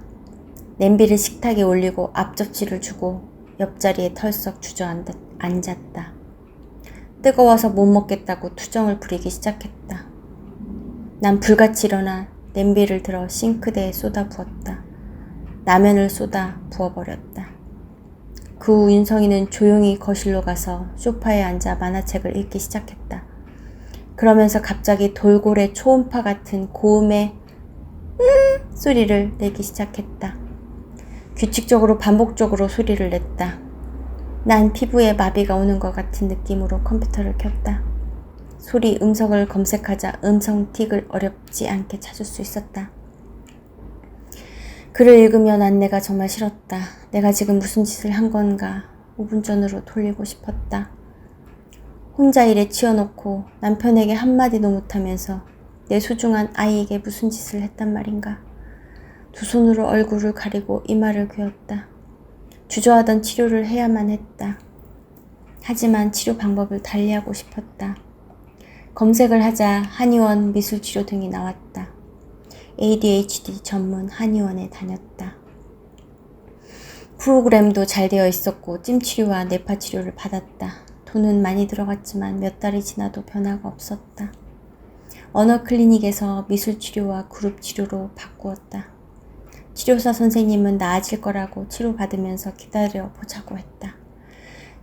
냄비를 식탁에 올리고 앞접시를 주고 옆자리에 털썩 주저앉았다. 뜨거워서 못 먹겠다고 투정을 부리기 시작했다. 난 불같이 일어나 냄비를 들어 싱크대에 쏟아 부었다. 라면을 쏟아 부어버렸다. 그 후 윤성이는 조용히 거실로 가서 소파에 앉아 만화책을 읽기 시작했다. 그러면서 갑자기 돌고래 초음파 같은 고음의 소리를 내기 시작했다. 규칙적으로 반복적으로 소리를 냈다. 난 피부에 마비가 오는 것 같은 느낌으로 컴퓨터를 켰다. 소리 음성을 검색하자 음성 틱을 어렵지 않게 찾을 수 있었다. 글을 읽으며 난 내가 정말 싫었다. 내가 지금 무슨 짓을 한 건가 5분 전으로 돌리고 싶었다. 혼자 일에 치여놓고 남편에게 한마디도 못하면서 내 소중한 아이에게 무슨 짓을 했단 말인가. 두 손으로 얼굴을 가리고 이마를 괴었다. 주저하던 치료를 해야만 했다. 하지만 치료 방법을 달리하고 싶었다. 검색을 하자 한의원, 미술치료 등이 나왔다. ADHD 전문 한의원에 다녔다. 프로그램도 잘 되어 있었고 찜치료와 뇌파치료를 받았다. 돈은 많이 들어갔지만 몇 달이 지나도 변화가 없었다. 언어 클리닉에서 미술치료와 그룹치료로 바꾸었다. 치료사 선생님은 나아질 거라고 치료받으면서 기다려 보자고 했다.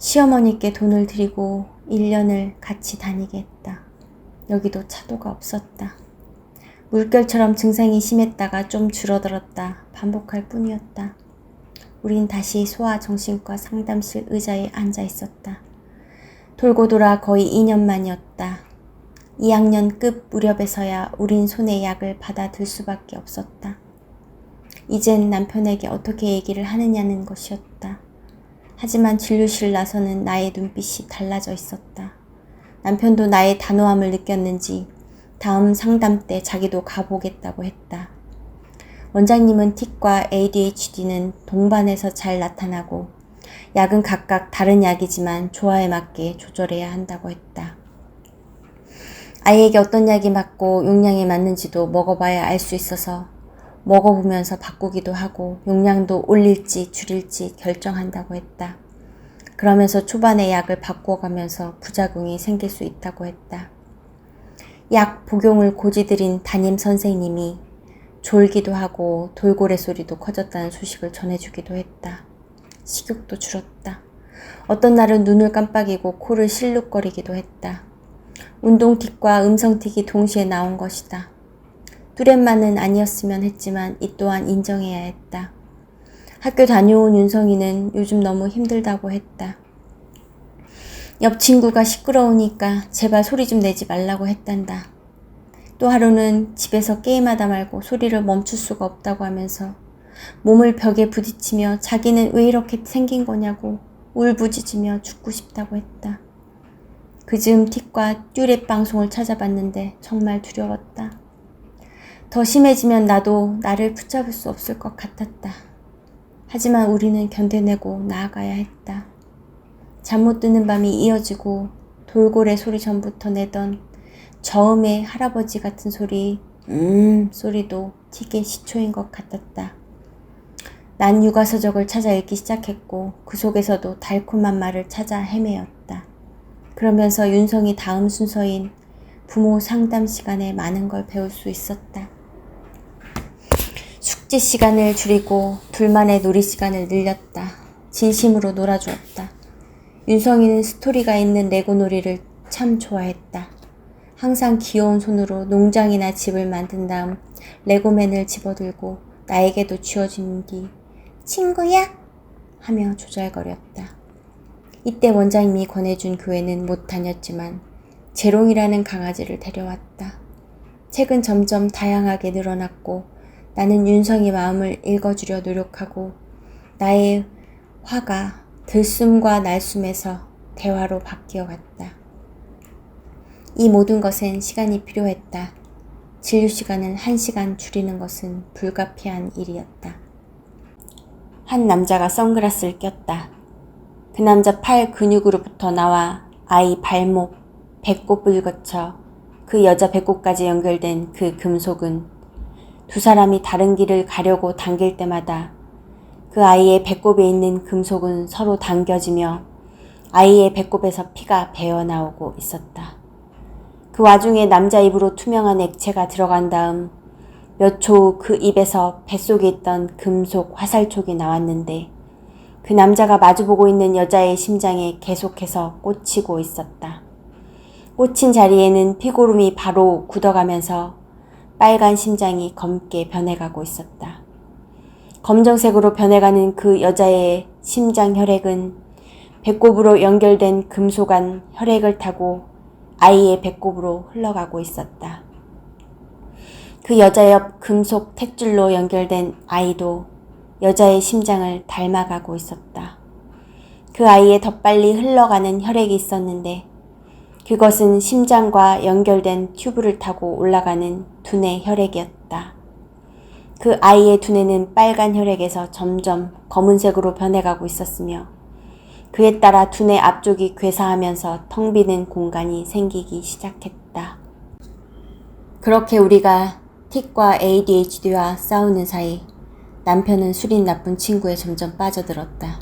시어머니께 돈을 드리고 1년을 같이 다니게 했다. 여기도 차도가 없었다. 물결처럼 증상이 심했다가 좀 줄어들었다. 반복할 뿐이었다. 우린 다시 소아정신과 상담실 의자에 앉아 있었다. 돌고 돌아 거의 2년 만이었다. 2학년 급 무렵에서야 우린 손에 약을 받아 들 수밖에 없었다. 이젠 남편에게 어떻게 얘기를 하느냐는 것이었다. 하지만 진료실 나서는 나의 눈빛이 달라져 있었다. 남편도 나의 단호함을 느꼈는지 다음 상담 때 자기도 가보겠다고 했다. 원장님은 틱과 ADHD는 동반해서 잘 나타나고 약은 각각 다른 약이지만 조화에 맞게 조절해야 한다고 했다. 아이에게 어떤 약이 맞고 용량에 맞는지도 먹어봐야 알 수 있어서 먹어보면서 바꾸기도 하고 용량도 올릴지 줄일지 결정한다고 했다. 그러면서 초반에 약을 바꿔가면서 부작용이 생길 수 있다고 했다. 약 복용을 고지드린 담임 선생님이 졸기도 하고 돌고래 소리도 커졌다는 소식을 전해주기도 했다. 식욕도 줄었다. 어떤 날은 눈을 깜빡이고 코를 실룩거리기도 했다. 운동틱과 음성틱이 동시에 나온 것이다. 뚜렛만은 아니었으면 했지만 이 또한 인정해야 했다. 학교 다녀온 윤성이는 요즘 너무 힘들다고 했다. 옆 친구가 시끄러우니까 제발 소리 좀 내지 말라고 했단다. 또 하루는 집에서 게임하다 말고 소리를 멈출 수가 없다고 하면서 몸을 벽에 부딪히며 자기는 왜 이렇게 생긴 거냐고 울부짖으며 죽고 싶다고 했다. 그즈음 틱과 듀렛 방송을 찾아봤는데 정말 두려웠다. 더 심해지면 나도 나를 붙잡을 수 없을 것 같았다. 하지만 우리는 견뎌내고 나아가야 했다. 잠 못 드는 밤이 이어지고 돌고래 소리 전부터 내던 저음의 할아버지 같은 소리, 소리도 틱의 시초인 것 같았다. 난 육아서적을 찾아 읽기 시작했고 그 속에서도 달콤한 말을 찾아 헤매었다. 그러면서 윤성이 다음 순서인 부모 상담 시간에 많은 걸 배울 수 있었다. 숙제 시간을 줄이고 둘만의 놀이 시간을 늘렸다. 진심으로 놀아주었다. 윤성이는 스토리가 있는 레고 놀이를 참 좋아했다. 항상 귀여운 손으로 농장이나 집을 만든 다음 레고맨을 집어들고 나에게도 쥐어준 뒤 친구야? 하며 조잘거렸다. 이때 원장님이 권해준 교회는 못 다녔지만 재롱이라는 강아지를 데려왔다. 책은 점점 다양하게 늘어났고 나는 윤성이 마음을 읽어주려 노력하고 나의 화가 들숨과 날숨에서 대화로 바뀌어갔다. 이 모든 것엔 시간이 필요했다. 진료 시간을 1시간 줄이는 것은 불가피한 일이었다. 한 남자가 선글라스를 꼈다. 그 남자 팔 근육으로부터 나와 아이 발목, 배꼽을 거쳐 그 여자 배꼽까지 연결된 그 금속은 두 사람이 다른 길을 가려고 당길 때마다 그 아이의 배꼽에 있는 금속은 서로 당겨지며 아이의 배꼽에서 피가 배어나오고 있었다. 그 와중에 남자 입으로 투명한 액체가 들어간 다음 몇 초 후 그 입에서 뱃속에 있던 금속 화살촉이 나왔는데 그 남자가 마주보고 있는 여자의 심장에 계속해서 꽂히고 있었다. 꽂힌 자리에는 피고름이 바로 굳어가면서 빨간 심장이 검게 변해가고 있었다. 검정색으로 변해가는 그 여자의 심장 혈액은 배꼽으로 연결된 금속안 혈액을 타고 아이의 배꼽으로 흘러가고 있었다. 그 여자 옆 금속 탯줄로 연결된 아이도 여자의 심장을 닮아가고 있었다. 그 아이에 더 빨리 흘러가는 혈액이 있었는데 그것은 심장과 연결된 튜브를 타고 올라가는 두뇌 혈액이었다. 그 아이의 두뇌는 빨간 혈액에서 점점 검은색으로 변해가고 있었으며 그에 따라 두뇌 앞쪽이 괴사하면서 텅 비는 공간이 생기기 시작했다. 그렇게 우리가 틱과 ADHD와 싸우는 사이 남편은 술인 나쁜 친구에 점점 빠져들었다.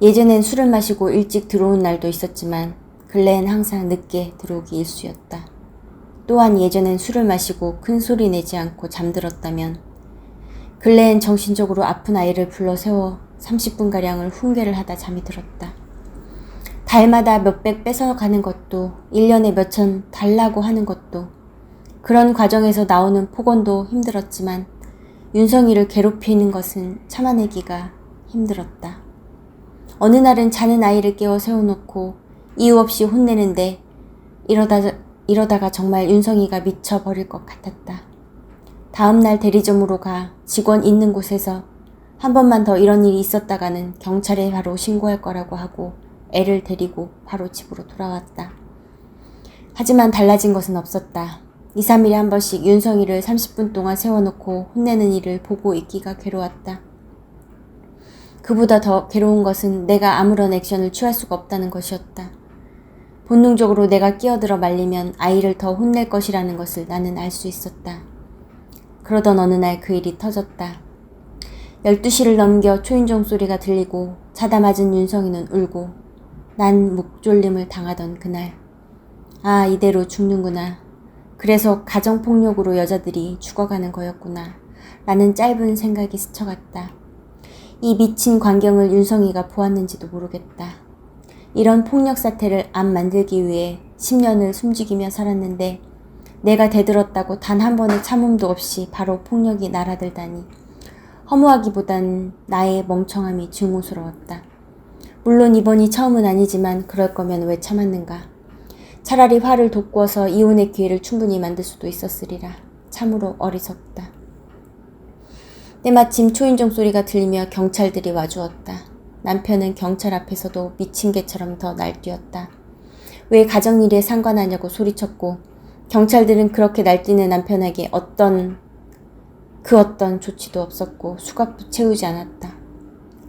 예전엔 술을 마시고 일찍 들어온 날도 있었지만 근래엔 항상 늦게 들어오기 일쑤였다. 또한 예전엔 술을 마시고 큰 소리 내지 않고 잠들었다면 근래엔 정신적으로 아픈 아이를 불러 세워 30분가량을 훈계를 하다 잠이 들었다. 달마다 몇백 뺏어가는 것도 1년에 몇천 달라고 하는 것도 그런 과정에서 나오는 폭언도 힘들었지만 윤성이를 괴롭히는 것은 참아내기가 힘들었다. 어느 날은 자는 아이를 깨워 세워놓고 이유 없이 혼내는데 이러다가 정말 윤성이가 미쳐버릴 것 같았다. 다음날 대리점으로 가 직원 있는 곳에서 한 번만 더 이런 일이 있었다가는 경찰에 바로 신고할 거라고 하고 애를 데리고 바로 집으로 돌아왔다. 하지만 달라진 것은 없었다. 2, 3일에 한 번씩 윤성이를 30분 동안 세워놓고 혼내는 일을 보고 있기가 괴로웠다. 그보다 더 괴로운 것은 내가 아무런 액션을 취할 수가 없다는 것이었다. 본능적으로 내가 끼어들어 말리면 아이를 더 혼낼 것이라는 것을 나는 알 수 있었다. 그러던 어느 날 그 일이 터졌다. 12시를 넘겨 초인종 소리가 들리고 자다 맞은 윤성이는 울고 난 목졸림을 당하던 그날. 아, 이대로 죽는구나. 그래서 가정폭력으로 여자들이 죽어가는 거였구나. 라는 짧은 생각이 스쳐갔다. 이 미친 광경을 윤성이가 보았는지도 모르겠다. 이런 폭력 사태를 안 만들기 위해 10년을 숨죽이며 살았는데 내가 대들었다고 단 한 번의 참음도 없이 바로 폭력이 날아들다니 허무하기보단 나의 멍청함이 증오스러웠다. 물론 이번이 처음은 아니지만 그럴 거면 왜 참았는가. 차라리 화를 돋구어서 이혼의 기회를 충분히 만들 수도 있었으리라. 참으로 어리석다. 때마침 초인종 소리가 들리며 경찰들이 와주었다. 남편은 경찰 앞에서도 미친 개처럼 더 날뛰었다. 왜 가정일에 상관하냐고 소리쳤고 경찰들은 그렇게 날뛰는 남편에게 어떤 조치도 없었고 수갑도 채우지 않았다.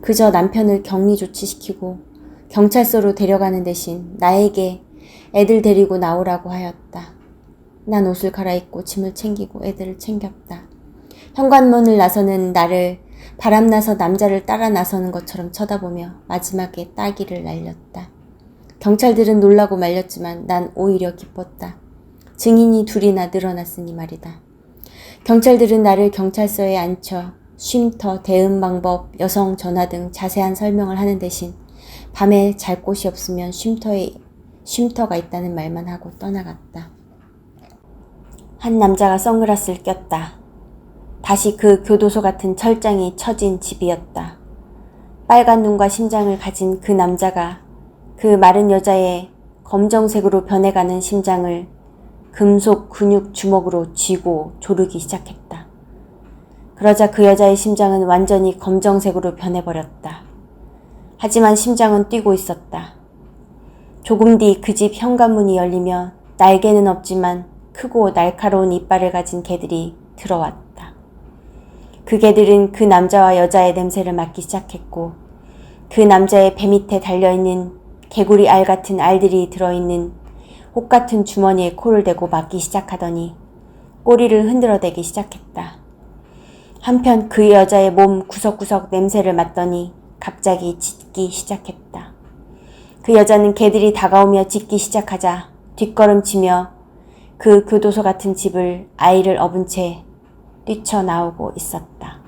그저 남편을 격리 조치시키고 경찰서로 데려가는 대신 나에게 애들 데리고 나오라고 하였다. 난 옷을 갈아입고 짐을 챙기고 애들을 챙겼다. 현관문을 나서는 나를 바람나서 남자를 따라 나서는 것처럼 쳐다보며 마지막에 따기를 날렸다. 경찰들은 놀라고 말렸지만 난 오히려 기뻤다. 증인이 둘이나 늘어났으니 말이다. 경찰들은 나를 경찰서에 앉혀 쉼터, 대응 방법, 여성 전화 등 자세한 설명을 하는 대신 밤에 잘 곳이 없으면 쉼터가 있다는 말만 하고 떠나갔다. 한 남자가 선글라스를 꼈다. 다시 그 교도소 같은 철장이 쳐진 집이었다. 빨간 눈과 심장을 가진 그 남자가 그 마른 여자의 검정색으로 변해가는 심장을 금속 근육 주먹으로 쥐고 조르기 시작했다. 그러자 그 여자의 심장은 완전히 검정색으로 변해버렸다. 하지만 심장은 뛰고 있었다. 조금 뒤 그 집 현관문이 열리며 날개는 없지만 크고 날카로운 이빨을 가진 개들이 들어왔다. 그 개들은 그 남자와 여자의 냄새를 맡기 시작했고 그 남자의 배 밑에 달려있는 개구리 알 같은 알들이 들어있는 혹 같은 주머니에 코를 대고 맡기 시작하더니 꼬리를 흔들어대기 시작했다. 한편 그 여자의 몸 구석구석 냄새를 맡더니 갑자기 짖기 시작했다. 그 여자는 개들이 다가오며 짖기 시작하자 뒷걸음치며 그 교도소 같은 집을 아이를 업은 채 뛰쳐나오고 있었다.